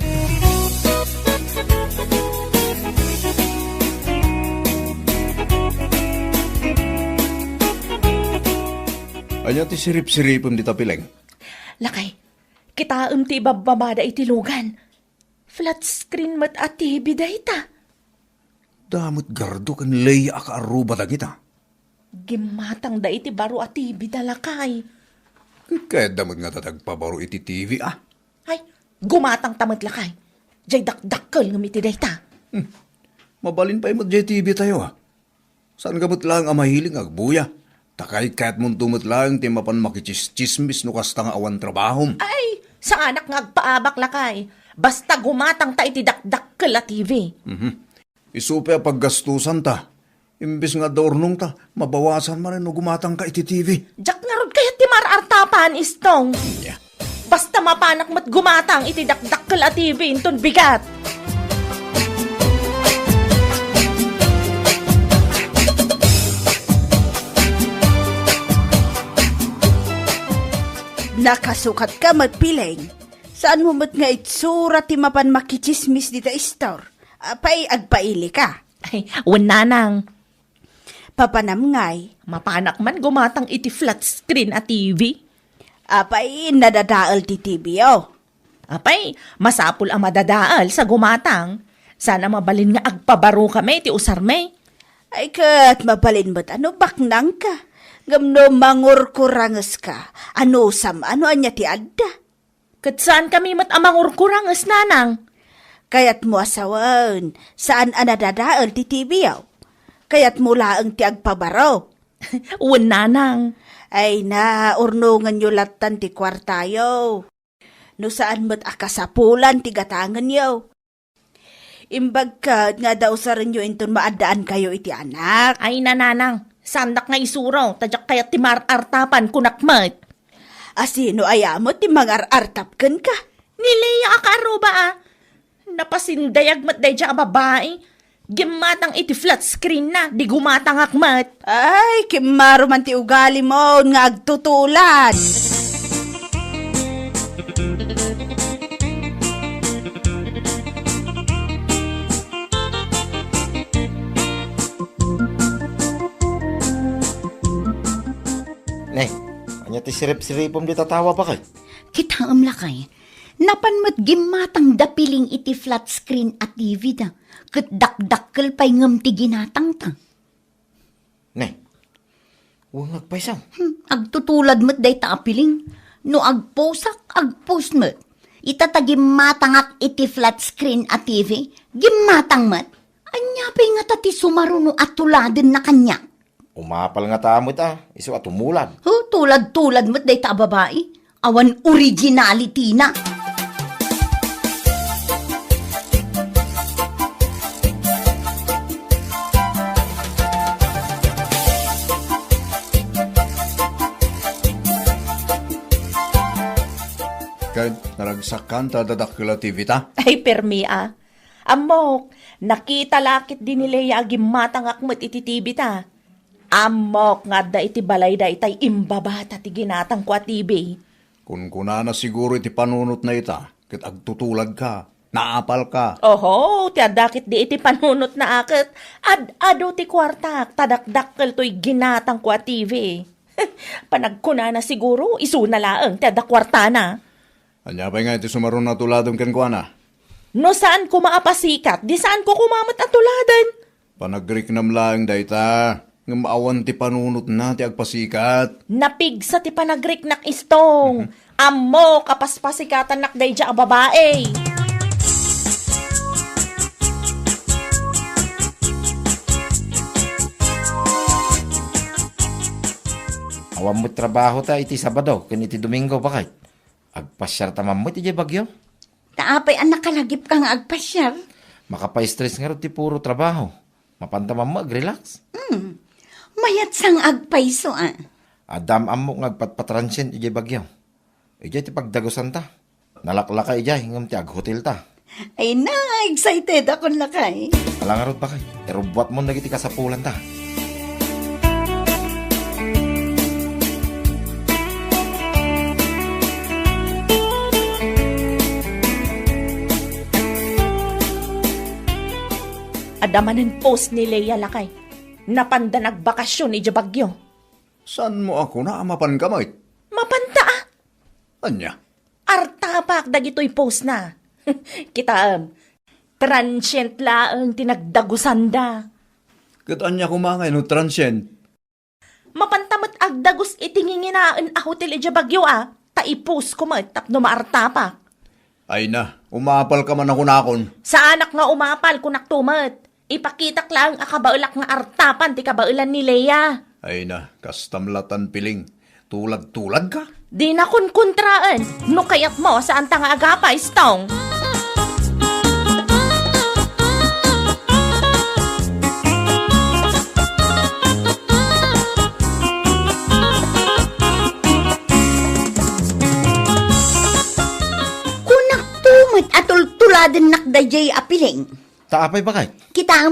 Anya ti sirip-siripom di ta Piling. Lakay, kita ti bababada iti lugan. Flat screen mat at TV dayta. Damot gardo kan Leia ka aruba ta kita. Gimatang da iti baro at TV dalakay. Kaya damot nga tatagpabaro iti TV Ay, gumatang tamat lakay. Jay dakdakkel ng iti dayta. Mabalin pa imot TV tayo Saan gamot lang ang mahiling agbuya? Takay kahit mong tumot lang ti mapan makichismismis no kasta nga awan trabahom. Ay, sa anak nga agpaabak lakay. Basta gumatang ta iti dakdakkel at TV. Isupe a paggastusan ta. Imbis nga daurnong ta, mabawasan man rin no gumatang ka iti TV. Jak nga rod kaya ti marartapan istong. Yeah. Basta mapanak mat gumatang iti dakdakkel at TV inton bigat. Nakasukat ka matpiling. Saan mo mat nga itsura ti mapan makichismis dita store? Apay agpaili ka. Ay, wananang. Papanamngay. Mapanak man gumatang iti flat screen at TV. Apay nadadaal ti TV Apay, masapul ang madadaal sa gumatang. Sana mabalin nga agpabaro kami ti usarme. Ay kat mabalin mo't ano baknang ka. Gamno mangurkurangas ka. Ano anya ti adda? Kat saan kami mat amang urkurangas nanang? Kayat mo asawan, saan anadadaal ti TV Kayat mo laang ti agpabaro. Wananang. Ay na, urnungan nyo latan ti kwartayo. No saan mo't akasapulan ti gatangan yo. Imbag ka nga daw sa rin nyo inton maadaan kayo iti anak. Ay nananang, sandak nga isuraw, tadyak kaya ti marartapan kunakmat. Asino ayamo ti mangarartapken ka? Nileya akaro ba Napasindayag mat day dya babae. Gimatang iti flat screen na, di gumatang akmat. Ay, kimaro man ti ugali mo nga agtutulan. Ne, anya ti sirip-siripom di tatawa pa kay? Kita amlakay. Napanmat gimatang dapiling iti flat screen at TV da. Kat dakdakkel pa'y ngam ti ginatang ta. Ne, huwag nagpaisaw. Agtutulad mo't day ta apiling. No agposak, agpost mo't. Itata gimatangak iti flat screen at TV. Gimatang mo't. Anya pa'y nga tati sumaruno at tuladen na kanya. Umapal nga tamot iso at tumulad. Tulad-tulad mo't day ta babae. Awan originality na. Kahit naragsakan ta dadakkel TV ta. Ay, permi Amok, nakita lakit din nila agim matangak mo't iti TV ta. Amok nga da iti balay da itay imbabata ti ginatang kwa TV. Kung kuna na siguro iti panunot na ita, kit agtutulad ka, naapal ka. Oho, ti adakit di iti panunot na akit. Ado ti kwartak, tadakdakkel to'y ginatang kwa TV. Panagkuna na siguro, isu na laeng, ti adak kwarta na. Anya pa nga iti sumaron na tuladong kenkwana. No saan ko maapasikat, di saan ko kumamot at tuladan. Panagriknam laeng dayta, nga maawan ti panunot na ti agpasikat. Napigsa ti panagriknak istong. Ammo, kapaspasikatan nakday dya a babae. Awan mo trabaho ta iti Sabado, kan iti Domingo bakit? Agpasyar ta mammo iti bagyo. Taapay ang nakalagip kang agpasyar. Makapa-stress nga ro ti puro trabaho. Mapanta mammo ag-relax. Mayat sang agpaiso Adam ammo nga agpatpatransyen iti bagyo. Iti ti pagdagusan ta. Nalaklaka iti ngam ti ag-hotel ta. Ay na, excited ako lakay. Alang nga ro bakit? Erubwat mo nagiti kasapulan ta. Adamanin post ni Leia lakay. Napanda nagbakasyon iti bagyo. San mo ako na amapan kamay? Mapanta Anya? Artapak dagito'y post na. Kita transient laeng tinagdagusan da. Kat anya kumangay no transient. Mapantamot agdagos itinginginaan a hotel iti bagyo Taipos ko mat tapno maartapak. Ay na, umapal ka man ako nakon. Sa anak nga umapal kunak tumat. Ipakitak lang akabaulak nga artapan ti kabaulan ni Leia. Ay na, kastamlatan piling. Tulad-tulad ka? Di na kun kontraan. No kayat mo saan ta nga agapay, Stong? Kunak tumot atul tuladen nakdayay apiling. Taapay bakit? Kita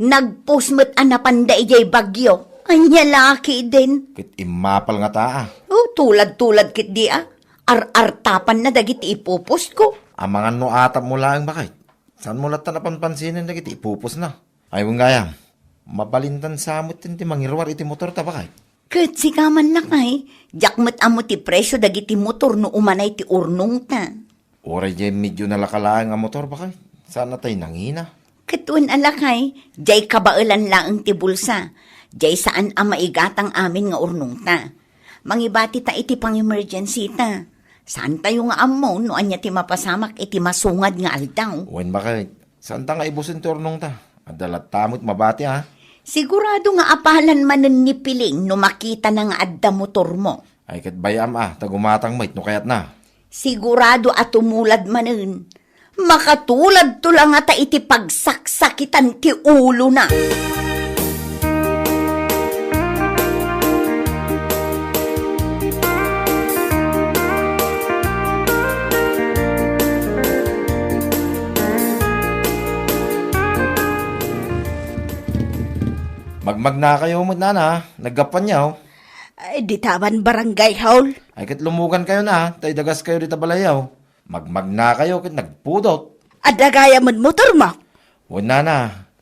nagpost mo't anapanday jay bagyo. Anya laki din. Kit imapal nga taa. Tulad-tulad kit di Ar-artapan na dagiti ipopost ko. Ang mga no atap mo lang bakit? Saan mo lata napanpansinin dagiti ipupos na? Ay mong gayam, mabalintan sa amot ti mangirwar iti motor ta bakit? Kat si kaman lakay, jakmat amo ti presyo dagiti motor no umanay ti urnong ta. Oray jay medyo nalakalaan nga motor bakit? Saan na tayo nangina? Katuan alakay, jay kabailan lang ti bulsa. Jay saan ang maigatang amin nga urnong ta. Mangibati ta iti pang emergency ta. Saan tayo nga amo no anya ti mapasamak iti masungad nga aldaw. Wen bakit? Saan ta nga ibusin tornong ta? Adalat tamot mabati ha? Sigurado nga apalan manen ni piling no makita na nga adda motor mo. Ay kat bayam tagumatang mait no kayat na. Sigurado at tumulad manen. Makatulad to lang ata iti pagsaksakitan ti ulo na. Magmag na kayo mo na, naggapan niyaw. Ay, di taman barangay haul. Ay kat lumugan kayo na, tay dagas kayo dita balayaw. Magmag na kayo kat nagpudot. Adagaya man motor mo. Wala na,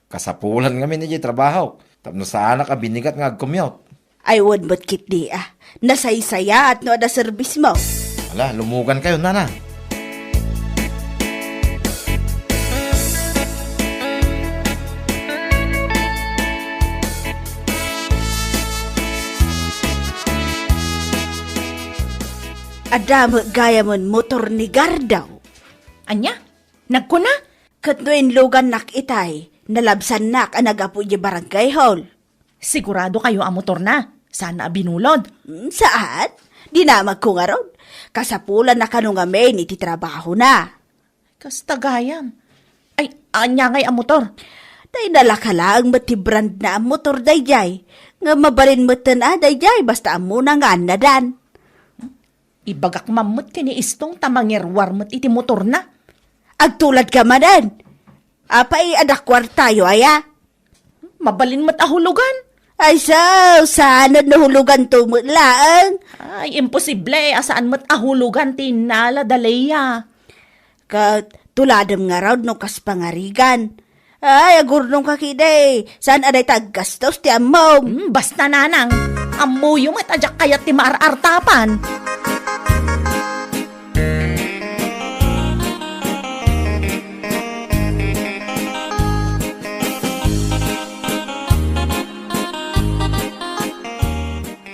kasapulan kami ni trabaho. Tapno sa anak binigat nga agkumyot. Ay, wad mo't kit di Nasaysaya at no ada service mo. Ala, lumugan kayo na. Adamo gaya mon motor ni Gardaw. Anya? Nagkuna? Katnuin lugan nak itay, nalabsan nak ang nagapu di barangay hall. Sigurado kayo ang motor na. Sana binulod. Saan? Di na magkungarod. Kasapulan na kanungamin iti trabaho na. Kastagayam. Ay, anya ngay ang motor. Day nalakala ang matibrand na ang motor dayjay. Nga mabalin mo na dayjay basta amo na nga nadan. Ibagak mamut kini istong tamangirwar mo't iti motor na. Agtulad ka manan. Apay adakwar tayo aya. Mabalin mo't ahulugan. Ay sana nahulugan tumutlaang. Ay, imposible. Asaan mo't ahulugan tinala daleya. Kat tuladam nga raw no kas pangarigan. Ay, agurnong kakide. Saan aday taggastos ti amom? Basta nanang. Amuyo mo't adyak kayat ti maarartapan.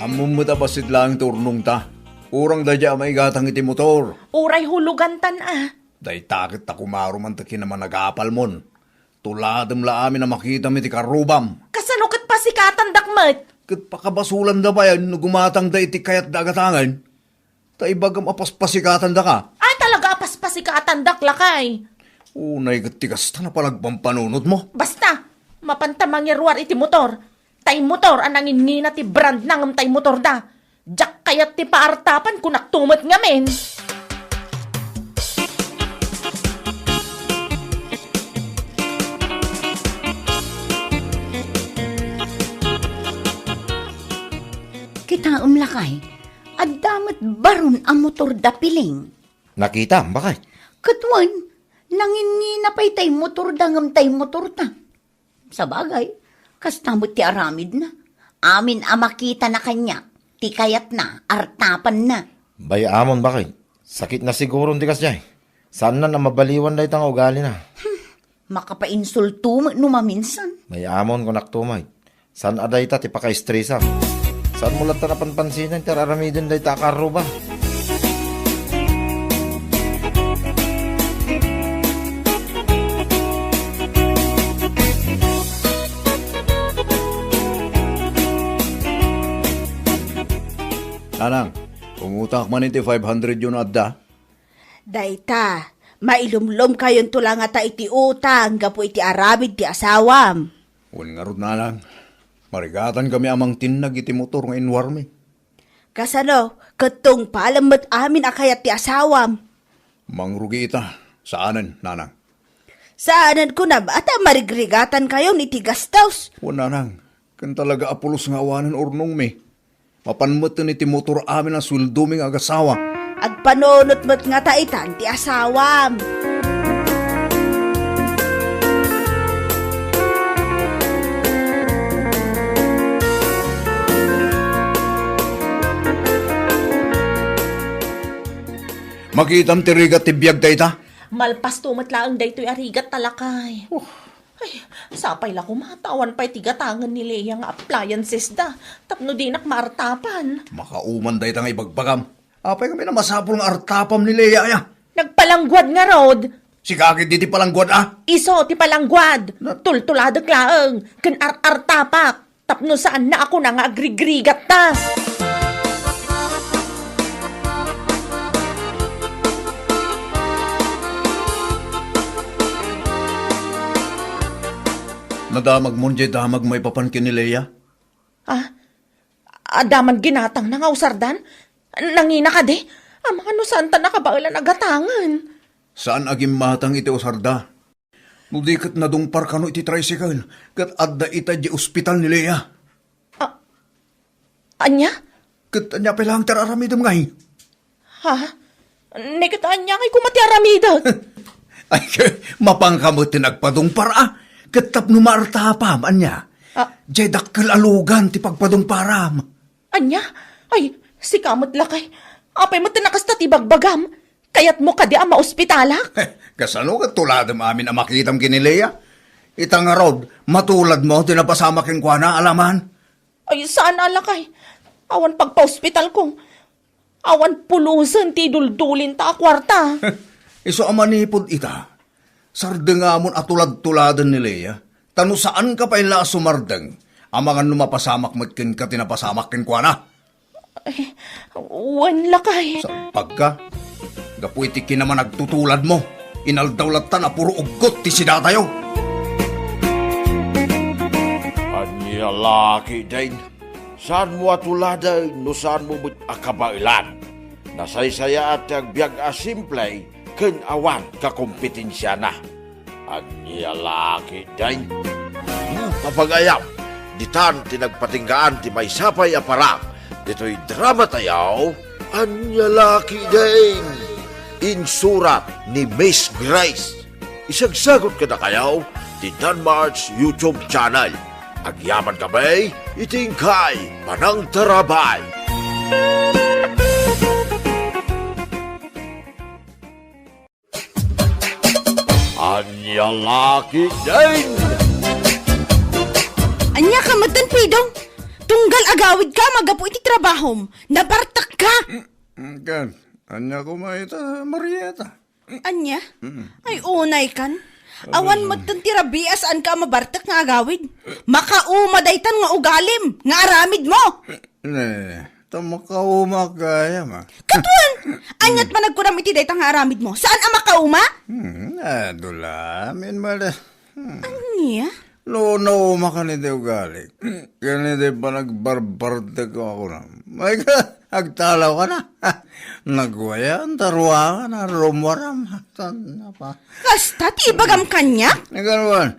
Among matabasit lang turnong ta. Urang dadya may gatang iti motor. Uray hulugan tan ah. Day takit ta kumaro man ta kinaman nag-aapal mon. Tuladam la amin na makita mi ti karubam. Kasanukat pa si katandak Kat pakabasulan da ba yan no gumatang da iti kayat dagatangan. Ta ibagam apaspasikatan da ka. Ay, talaga apas pa si katandak lakay. Unay kat tigas ta na palagpampanunod mo. Basta, mapantamangirwar iti motor. Tay motor anangin ngina ti brand nangam tay motor da. Jak kayat ti paartapan kunak tumot ngamin. Kita lakay, adamat baron ang motor da piling. Nakita, bakit? Katwan, nangingina pa'y tay motor da ngam tay motor ta. Sa bagay, kastamot ti aramid na. Amin makita na kanya, ti kayat na, artapan na. Bayamon, bakit? Sakit na siguro ti kasjay. Saan na mabaliwan na itang ugali na? Makapainsulto no maminsan. Bayamon ko naktumay. Saan aday ta ti paka-stressa? Saan mo lang ta napanpansinan ti aramidin day ta karuba? Nanang, umutak man iti 500 yun adda. Dayta, mailumlom kayon tulang ata iti utang, gapo iti aramid ti asawam. Wan nga rod nanang. Marigatan kami amang tinag iti motor nga inwarmi. Kasano, katong palamot amin akayat ti asawam. Mangrugi ita. Saanan, nanang? Saanan ko na ba ata marigrigatan kayo ni ti gastaws? Wan nanang. Kan talaga apulos nga awanan urnong mi. Mapanmutin iti motor amin ang sweldo ming agasawa. Agpanunot mo't nga taitan ti asawam. Makitam ti rigat ti biyag dayta. Malpas tumat laang daytoy arigat talakay. Ay, sapay la kumatawan pa'y tigatangan ni Leia nga appliances da. Tapno di nak maartapan. Makauman dayta nga ibagbagam. Apay kami na masapol nga artapam ni Leia ya. Nagpalangguad nga rod. Si kakit di palanggod Iso ti palangguad. Tultuladak laang. Kan ar-artapak. Tapno saan na ako na nga agrigrigat ta. Nadamag mo dyan damag may papankin ni Leia. Adaman ginatang na nga usardan. Nangina ka di. Mga no saan ta nakabailan agatangan. Saan agim matang iti usarda? Nudikat na dungpar kano iti tricycle. Kat adda ita di ospital ni Leia. Anya? Kat anya pelang teraramidam ngay. Ha? Nekitaan niya kay kumati aramida. Ay, mapangkamot tinagpadungpar Katap numartapam, anya. Diyay dakkel alugan ti pagpadungparam. Anya? Ay, si kamot lakay. Apay mo tinakasta ti bagbagam. Kayat mo ka di ang maospitalak. Kasano ka tuladam amin ang makitam kinileya? Itang rod, matulad mo, tinapasama king kwa na alaman. Ay, saan alakay? Awan pagpa-ospital ko. Awan pulusan ti duldulin ta kwarta. Iso amanipod ita. Sardengamon at tulad-tuladan ni Leia. Tano saan ka pa ila sumardeng? Amangan lumapasamak matkin ka tinapasamak kin kwa na. Wan lakay. Sa pagka, gapuiti naman nagtutulad mo. Inaldawlatan na puro ugot ti sidatayo. Anya laki din. Saan mo atuladay no saan mo akabailan? Nasaysaya at agbyag asimplay ken awan kakompetensya na. Anya laki din. Kapag ayam, ditan tinagpatinggaan ti may sapay aparak. Dito'y drama tayaw. Anya laki din. Insurat ni Miss Grace. Isagsagot ka na kayaw di Danmar's YouTube channel. Agyaman kami, itingkay, panang tarabay. Anya laki din. Anya ka matan, Pidong. Tunggal agawid ka, magapu iti trabahom. Nabartak ka. Kan, anya kumaita, Marieta. Anya? Ay, unay kan. Awan matan ti Rabi, saan ka mabartak nga agawid? Makaumodaytan nga ugalim, nga aramid mo. Tamakauma kaya ma. Katuan! Anyat man nagkuram iti dayta nga aramid mo. Saan ang makauma? Adula, min mala. Anya? No, makanide ugali. Ganide pa nagbarbarde ko ako na. May ka, agtalaw ka na. Nagwaya, ang tarwa ka na, rumaram. Saan na pa? Kasta ti ibagam kanya? Naganuan,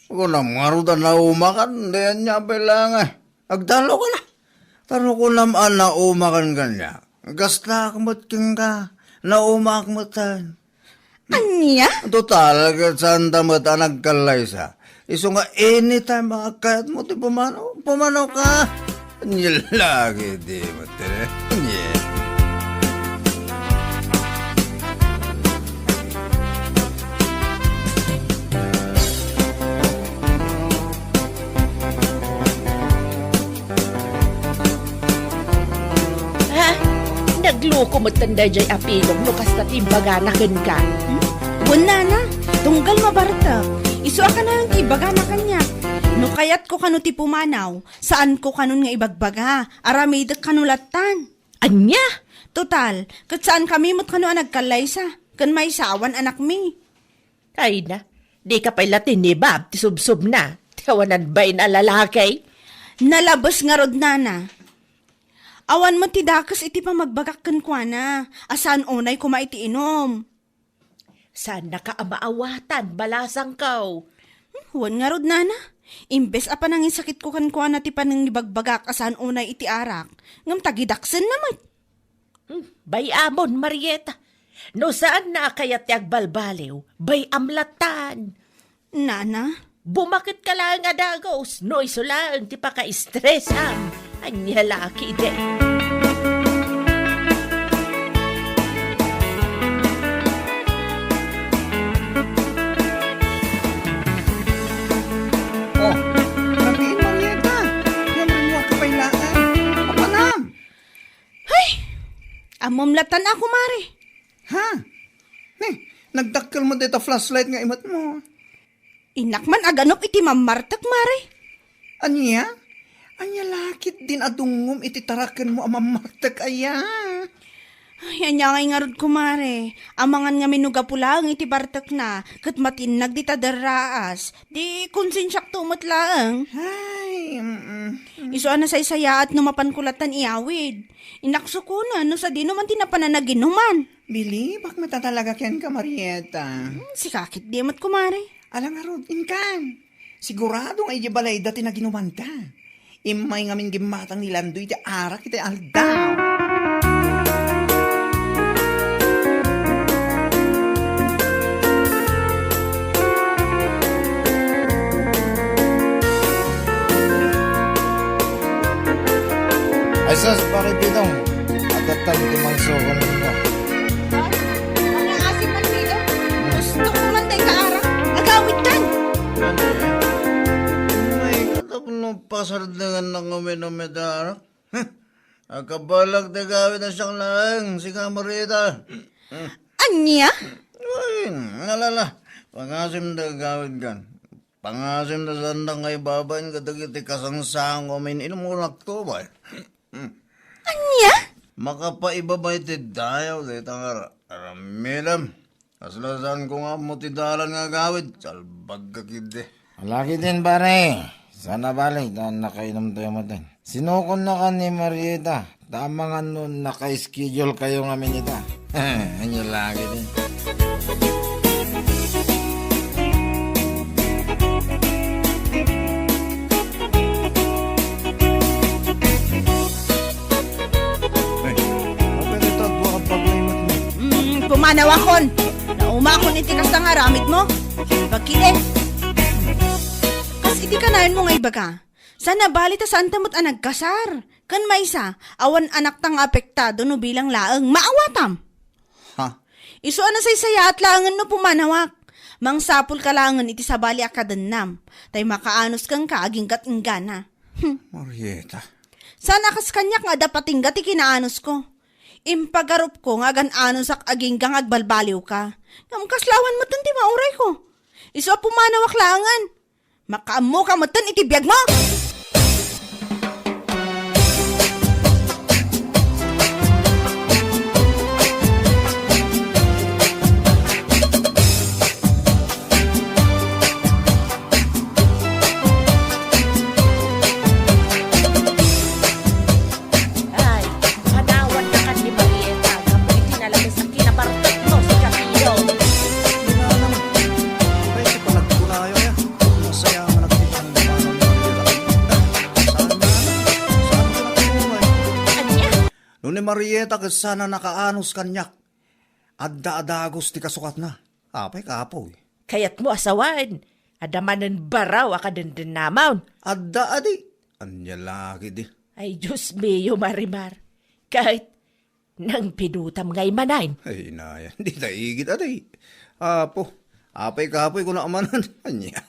ako na marudan na umakan, diyan niya bilang agtalaw ka na. Tano ko naman na umakan kanya. Gasta akmatking ka, na umakmatan. Anya? Total, saan tamata nagkalay sa. Iso nga anytime makakayat mo ti pumanaw ka. Nilagi di mo tira. Ha? Nagluko mo tanda jay apilong no kasta timbaga na ka. Wala na. Tunggal mabartak. Isuwa ka na yung tibaga na kanya. No kayat ko kano ti pumanaw, saan ko kanon nga ibagbaga, aramidak kanulatan. Anya? Total, kat saan kami mo't kano nagkalaysa, kan may sawan anak mi. Ay na, di ka pala tinibab, tisubsob na. Tiyawanan ba na lalaki? Nalabas nga rod nana. Awan mo ti dakas iti pa magbagak kan kwa na, asan unay kuma iti inom. Saan nakaamaawatan, balasang kaw? Huwan nga rod nana. Imbes apa nangin sakit ko kan kwa na ti panang ibagbagak asan unay iti arak. Ngam tagidaksen naman. Bayamon, Marieta. No saan na kaya tiag balbaliw, bay amlatan. Nana? Bumakit ka lang adagos, no iso lang ti pa ka-stress am. Anya laki de. Oh, sabihin Marieta. Yung rinwa ka pailaan. Papanam. Amomlatan ako, Mari. Ha? Nagdakkel mo dito flashlight nga imat mo. Inakman aganop iti mamartak, Mari. Anya? Anya lakit din adungom iti taraken mo amamartak aya. Ay, anya ngay nga rod ko, Mari. Amangan nga minuga pulang iti bartak na, kat matinag di tadaraas. Di konsensyak tumat lang. Ay, Iso na say saya at numapan kulatan iawid. Inakso ko na, no sa di naman tinapananagin numan. Bili, bak matatalaga ken ka, Marieta. Si kakit di mat ko, Mari. Alam nga rod, inkan. Siguradong ay balay dati na ginuman ka. Imay ngamin gimatang nilandoy iti arak iti aldaw. Ay sus, pare Pidong. Agatan di mansukon mo. Mga asin man dito. Gusto ko man tayo kaarak. Agawit kan. May katapon ng pasar dengan nang uminom ito. Akabalag na gawin na siyang lang, si Kamarita. Anya? Ay, nalala. Pangasim na gawin kan. Pangasim na sandang kay babain kadagiti kasangsang o may inumunak to ba? Anya? Makapaibabay ti dayaw dito nga aramidam. Aslasan ko nga mo ti dalan nga gawid. Salbag ka kidi. Lagi din pare. Sana balik na nakainom tayo mo din. Sinukon na ka ni Marieta. Tama nga nun naka-schedule kayo nga minita. Anyo lagi din. Pumanawakon. Naumakon iti kas nga ramit mo. Bakile. Kas iti kanayan mo nga iba ka. Sana bali ta saan tamot ang nagkasar. Kan maysa, awan anak tang apektado no bilang laeng maawatam. Ha? Isu ana say saya at laangan no pumanawak. Mang sapul ka laangan iti sabali akadanam. Tay makaanos kang kaaging katinggana. Marieta. Sana kas kanyak nga dapat tinggat ikinaanos ko. Impagarup ko nga gan-anos sak aging kang agbalbaliw ka. Kaslawan mo ti mauray ko. Isu pumanawak laangan. Makaamo ka mo iti biyag mo. Ay, hanawan na ka ni Marieta. Kapag itinalagay sa kinabartot mo si Capillo. Ay, si panagkulayo ya. Masaya nga nagtipan ng paano ni Marieta. Saan ko nakinuhay? Anya? Noon ni Marieta sana nakaanos kanyak. Adda-adagos ti kasukat na. Apay kapoy. Kayat mo asawan. Adamanan baraw akadandan namaw. Adda-adi. Anya lagi di. Ay, Diyos mio, Marimar. Kahit nang pinutam ngay manayn. Ay, inaya. Hindi taigit aday. Apo. Apay kapoy ko na amanan. Anya.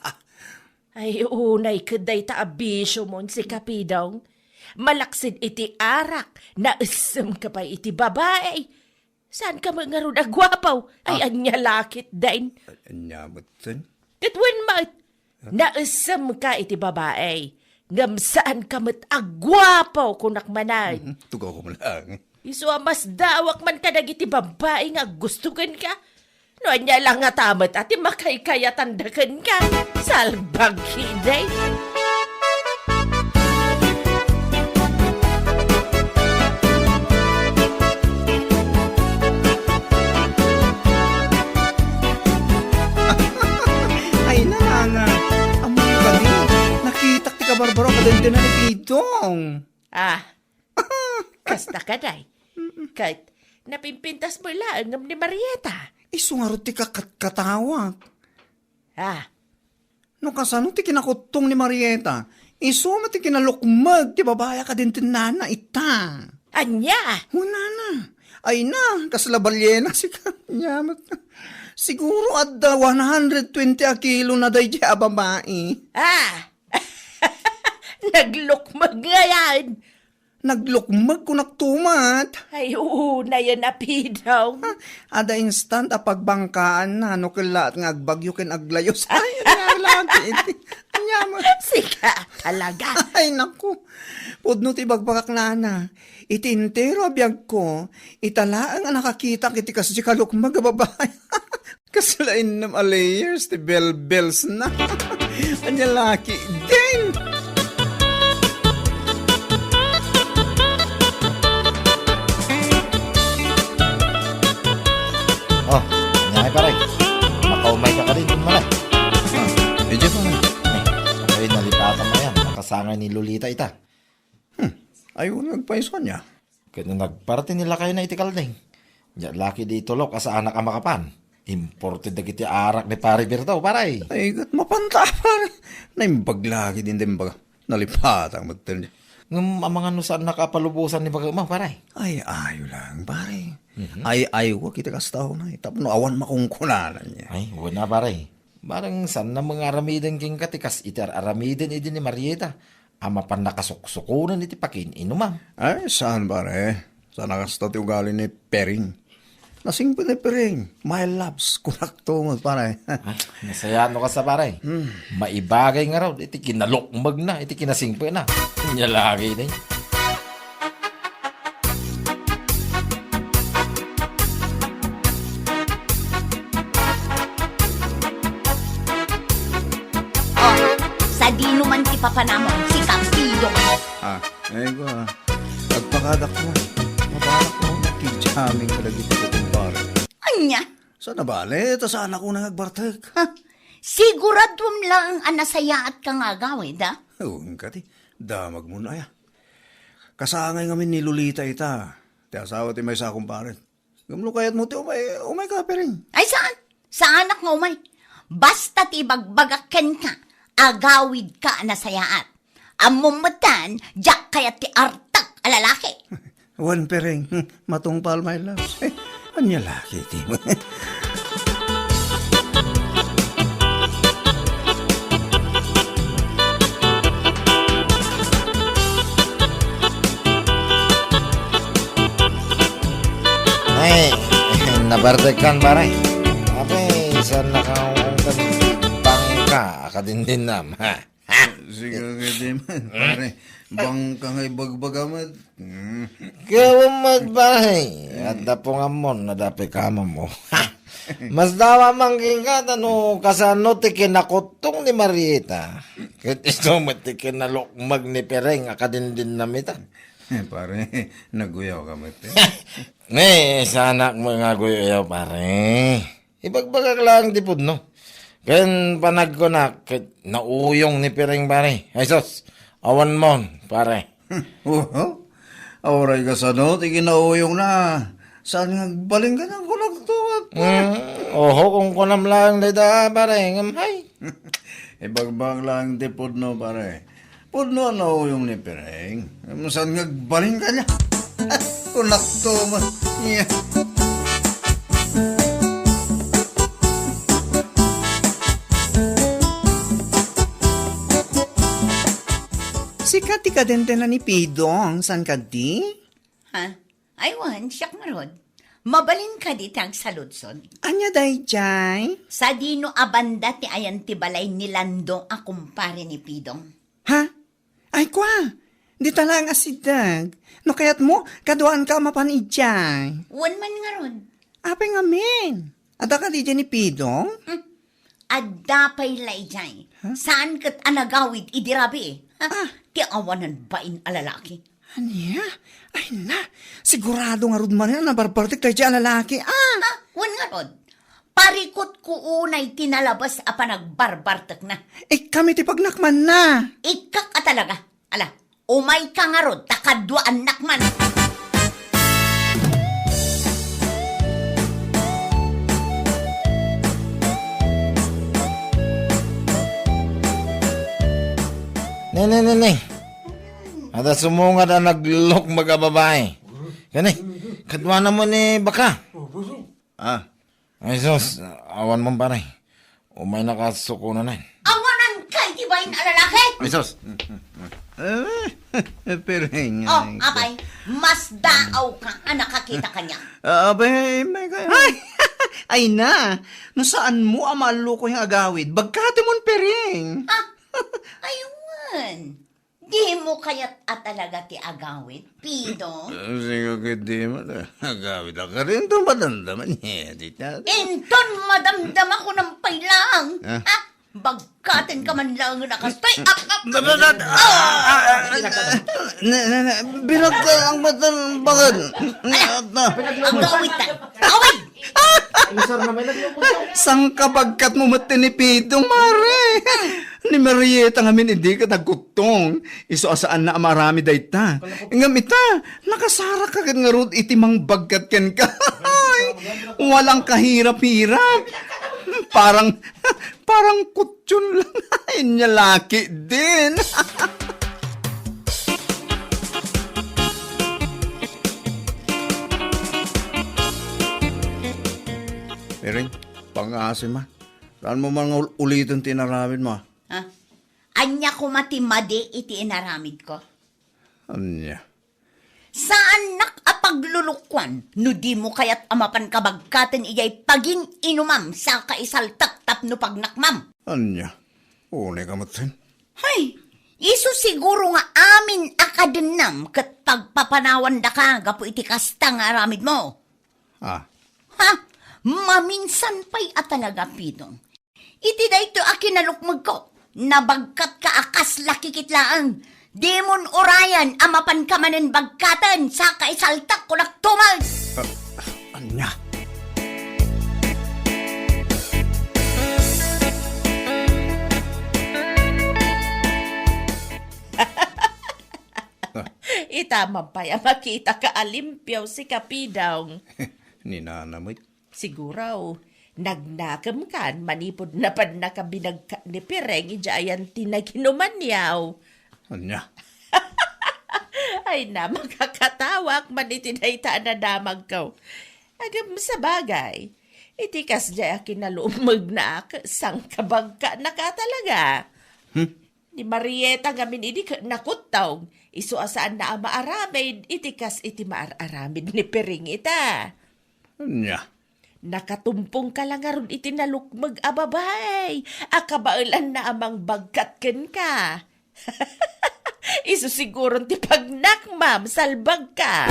Ay, unay kaday ta abisyo mon si Kapidong. Malaksid iti arak, naisam ka pa iti babae. Saan ka mga ron agwapaw? Ay, anya lakit din. Anya mutin. Katwan mat, naisam ka iti babae. Ngam saan ka mat agwapaw kunak manay. Tugaw ko lang. Isu mas dawak man ka iti babae nga gusto kan ka. No, anya lang nga tamat ati makaykaya tandakan ka. Salbag hiday. Ay na nga. Amang kami. Nakita ti kabarbaro kadente na ni Pidong. Ah, kasta ka day. Kahit napimpintas mo lang ni Marieta. Isu nga ro ti kakatawag. Ah, No kasano ti kinakutong ni Marieta. Isu mo ti kinalukmag ti babaya kadente na ita. anya! Huna na. Ay na, kaslabalyena si kanya. Siguro adda 120 a kilo na day di a babae. Ah! Naglukmag nga yan. Naglukmag ko naktumat. Ay, na yan apidaw. Ada instant a pagbangkaan na no kilat nga agbagyo ken aglayos. Ay, lagi. Anya mo. Sika talaga. Ay, naku. Pudno ti bagbagak nana. Itintero abiyag ko. Italaang ang nakakita kiti kasi si kalukmag a babae. Kasalain ng layers ti bell-bells na. Anya laki. Ding! Oh, nyay pare. Makaumay ka rin dun malay. Medyo pa na. Ay, nalipatan mo yan. Nakasangay ni Lolita ita. Ayaw nagpaisan niya. Kaya nagparati nila kayo na itikal ding. Diyan laki di tulok asa anak ang makapan. Imported na kiti arak ni pare Bertaw, paray. Ay, gat mapanta pare. Naimbag lagi din baga. Nalipatang magtan niya. Ngam ang mga nusaan nakapalubusan ni baga mo, paray. Ay, ayaw lang pare. Ay, ayaw kita kastaw na. Tapno awan makungkunanan niya. Ay, wala paray. Barang san na mga aramiden king katikas itar aramiden idin ni Marieta. ama pa nakasuksukunan iti pakin inumam. Ay, saan pare? Saan nakasta ti ugali ni Pering? Nasing pa ni Pering. My loves, kunaktungod pare. Ay, nasayano ka sa pare. Maibagay nga raw, iti kinalokmag na, iti kinasingpe na. Nyalagi na yun. Oh, sa di naman ti papanamon, si Campido. Ay ko Agpakadak mo. Mabalak mo. Kijaming ka lagi ko kumpare. Anya? Saan na bale? Ta saan ako nang agbartek? Ha? Siguradwam lang ang nasaya at kang agawid, ha? Huwag ka ti. Damag mo na ya. Kasangay ngamin ni Lolita ita. Ti asawa ti may sa kumpare. Gamlo kayat mo ti umay ka Pering. Ay, saan? Sa anak nga umay. Basta ti bagbagaken ka, agawid ka nasayaat. Amumatan, jak kaya ti artak alalaki. Wan Pering. Matungpal my loves. Anya laki ti mo. Ay, nabardekan pare. Ape, saan nakaungkan bangka, akadindin nam, ha? Sige ka di man. Pare, bang ka ngay bagbagamat. Kawamad pare. At dapungan mo, nadapi kama mo. Ha? Mas dawa mangking ka, ano, kasano ti kinakutong ni Marieta. Kit iso mo ti kinalokmag ni Pereng, akadindin nam ita. Pare, naguyaw ka mati. Sa anak mo nga guyaw pare. Ibagbagag lang tipod no. Ken panag ko na, nauyong ni Pereng pare. Ay sos, awan mon pare. Oo. Auray ka sa no, tiki nauyong na. Saan nga baling ka ng kulagtuwat? Oho, kung kunam lang dada pare, ngamhay. Ibagbag lang tipod no, pare. Pudno nauyong ni Pereng. Saan nga baling ka niya? Kulagtuwat. Yeah. Sikat ti kadente na ni Pidong, san ka di? Ha? Aywan, siyak marod. Mabalin ka di tag saludsod. Anya day jay? Sa dino abanda ti ayan ti balay ni Landong a kumpare ni Pidong. Ha? Ay kwa, di talang asidag. No kayat mo, kaduan ka mapanidjay. Wan man nga ron. Ape nga men. Ada ka di dyan ni Pidong? Adda pay layjay. Saan kat anagawid idirabi? Ha? Ti awanan bain alalaki. Anya? Ay na, sigurado nga rod man yan na barbartik tayo dyan lalaki. Ha? Wan nga ron. Parikot ko unay tinalabas a panagbarbartak na. Kami ti pagnakman na. Ikak ka talaga. Ala, umay ka nga ron, takadwaan nakman. Ne. Ada sumunga na naglok magababae. Kani, kadwa na mo ni baka. Ay sos, awan mo pare. Umay nakasuko na na. Awanan kay di ba yung alalaki? Ay sos. Pereng. Oh, abay, mas daaw ka ang nakakita kanya. Abay, may kaya. Ay na, no saan mo amalo ko yung agawid? Bagkati mon Pereng. Ha? Ayun. Di mo kaya't talaga ti agawid, Pidong. Sige ka di mo. Agawid ka rin ito madamdaman niya. Inton madamdam ako ng pailang. Ha? Bagkatin ka man lang nakastay. Bilag ka ang matan bagad. Agawid ta. Agawid! Sang kabagkat mo matinipidong, mare. Ni Marieta ngamin hindi ka nagkutong. Iso asaan na marami dayta. Ngam ita, nakasara ka nga rod itimang bagkat ken ka. Walang kahirap-hirap. Parang kutsyon lang. Inya laki din. Pering, pang-asim ma. Saan mo man ulitin tinarawin mo? Ha? anya ko matimadi iti inaramid ko. Anya. Saan nakapaglulukwan, no di mo kaya't amapan kabagkatan iyay paging inumam sa kaisaltak tapno pagnakmam. Anya. Unay ka matin. Hay, iso siguro nga amin akadenam kat pagpapanawan da ka gapo iti kasta nga aramid mo. Ah, Ha? Maminsan pa'y atalaga pidong. Iti da ito akinalukmag ko. Nabagkat ka akas lakikitlaan. Demon orayan amapan ka manen bagkatan sa kaisaltak ko naktumal. anya. Itama pa ya makita ka alimpyaw si Kapidong. Ninanamit. Siguro, nagnakam kan, manipod na pan nakabinagka ni Pireng, ijayan tinaginuman yaw. Anya. Ay na, makakatawak, manitinayta na damag ko. Agam sa bagay, itikas dya kinalumag na sang kabagka na ka talaga. Ni Marieta gamin ini nakutaw, iso asaan na ang maaramid, itikas iti maararamid ni Piring ita. Anya. Nakatumpong ka lang aron itinalukmag ababay. Akabailan na amang bagkat ken ka. Isu siguro ti pagnakmam salbag ka.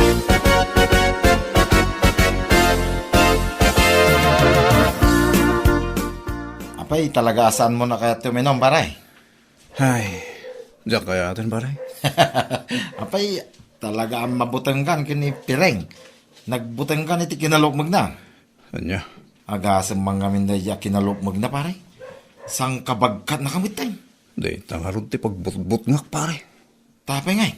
Apay, talaga asan mo na kaya tuminom, paray? Ay, diyan kaya atin pare. Apay, talaga ang mabutangkan kini Pireng. Nagbutangkan iti kinalukmag na. Anya. Agasam mga mindaya kinalukmag na, pare. Sang kabagkat na kamit tayo. Di, tangarod ti pagbutbut nga pare. Tapay ngay.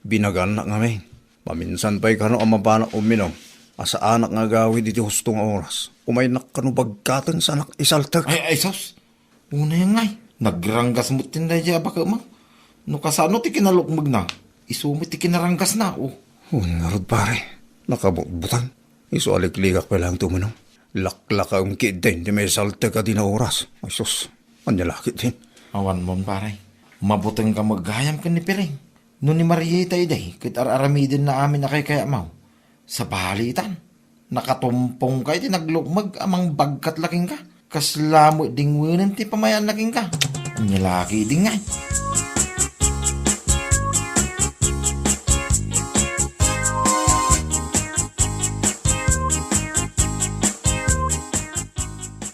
Binagan na ngamin. Paminsan pa'y kano ang mabana uminom. Asa anak nga gawid iti hustong oras. Umay nakano bagkatan sa anak isaltag. Ay, sos. Una yan ngay. Nagranggas mo tindaya baka ma. No kasano ti kinalukmag na. Isumit ti kinaranggas na. Oh. Narod pare. Nakabutbutan. Iso alikligak pa lang tuminom. Laklaka ang kid din. Di may saltag ka din na oras. Ay sus. Anyalakit din. Awan mo, pare. Mabutang ka maghayam ka ni Pireng. No ni Marieta iday, kit aramidin na amin na kay kaya mau. Sa palitan. Nakatumpong ka iti naglukmag amang bagkat laking ka. Kaslamo dingwinan ti pamayan laking ka. Nyalaki din nga.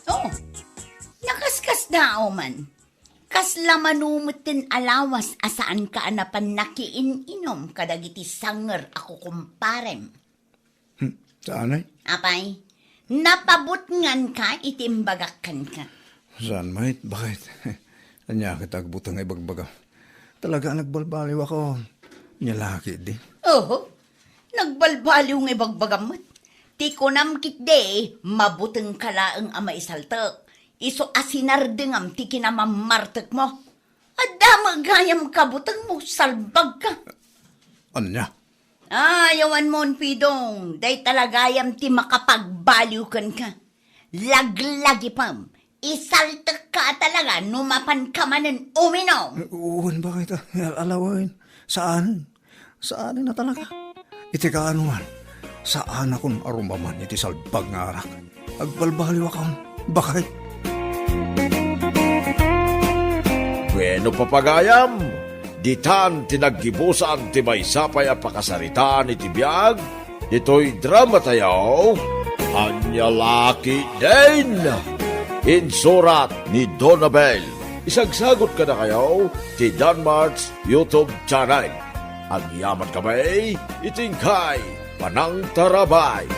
Oh, nakaskas na man. Kasla manumutin alawas asaan ka anapan nakiin-inom kadagiti sanger ako kumparem. Saan ay? Apay, napabutngan ka itimbagakan ka. Saan mait? Bakit? Anya kitagbutang ay bagbaga. Talaga nagbalbaliw ako. Nyalaki din. Oo, nagbalbaliw ng ibagbagamot. Ti kunam kitde, mabuteng kalaang ama isaltak. Iso asinardengam ti kinamamartek mo. Adda magayam kabuteng mo, salbag ka. Anya? Yawan mo, Pidong. Day talagayam ti makapagbaliw kan ka. Laglagi pam. Isaltak ka talaga, numapan ka manen uminom. Uwan bakit? Alawin. Saan? Saan na talaga? Iti kaanuman. Saan akong arumaman iti salbag nga arak? Agbalbaliw akong. Bakit? Bueno papagayam, ditan tinaggibusan ti may sapay a pakasaritaan iti biyag, ito'y drama tayo, Anyalaki din! Insurat ni Donabel. Isagsagot ka na kayo ti Danmarks YouTube channel. Ang yaman kamay, itingkay, Panang Tarabay.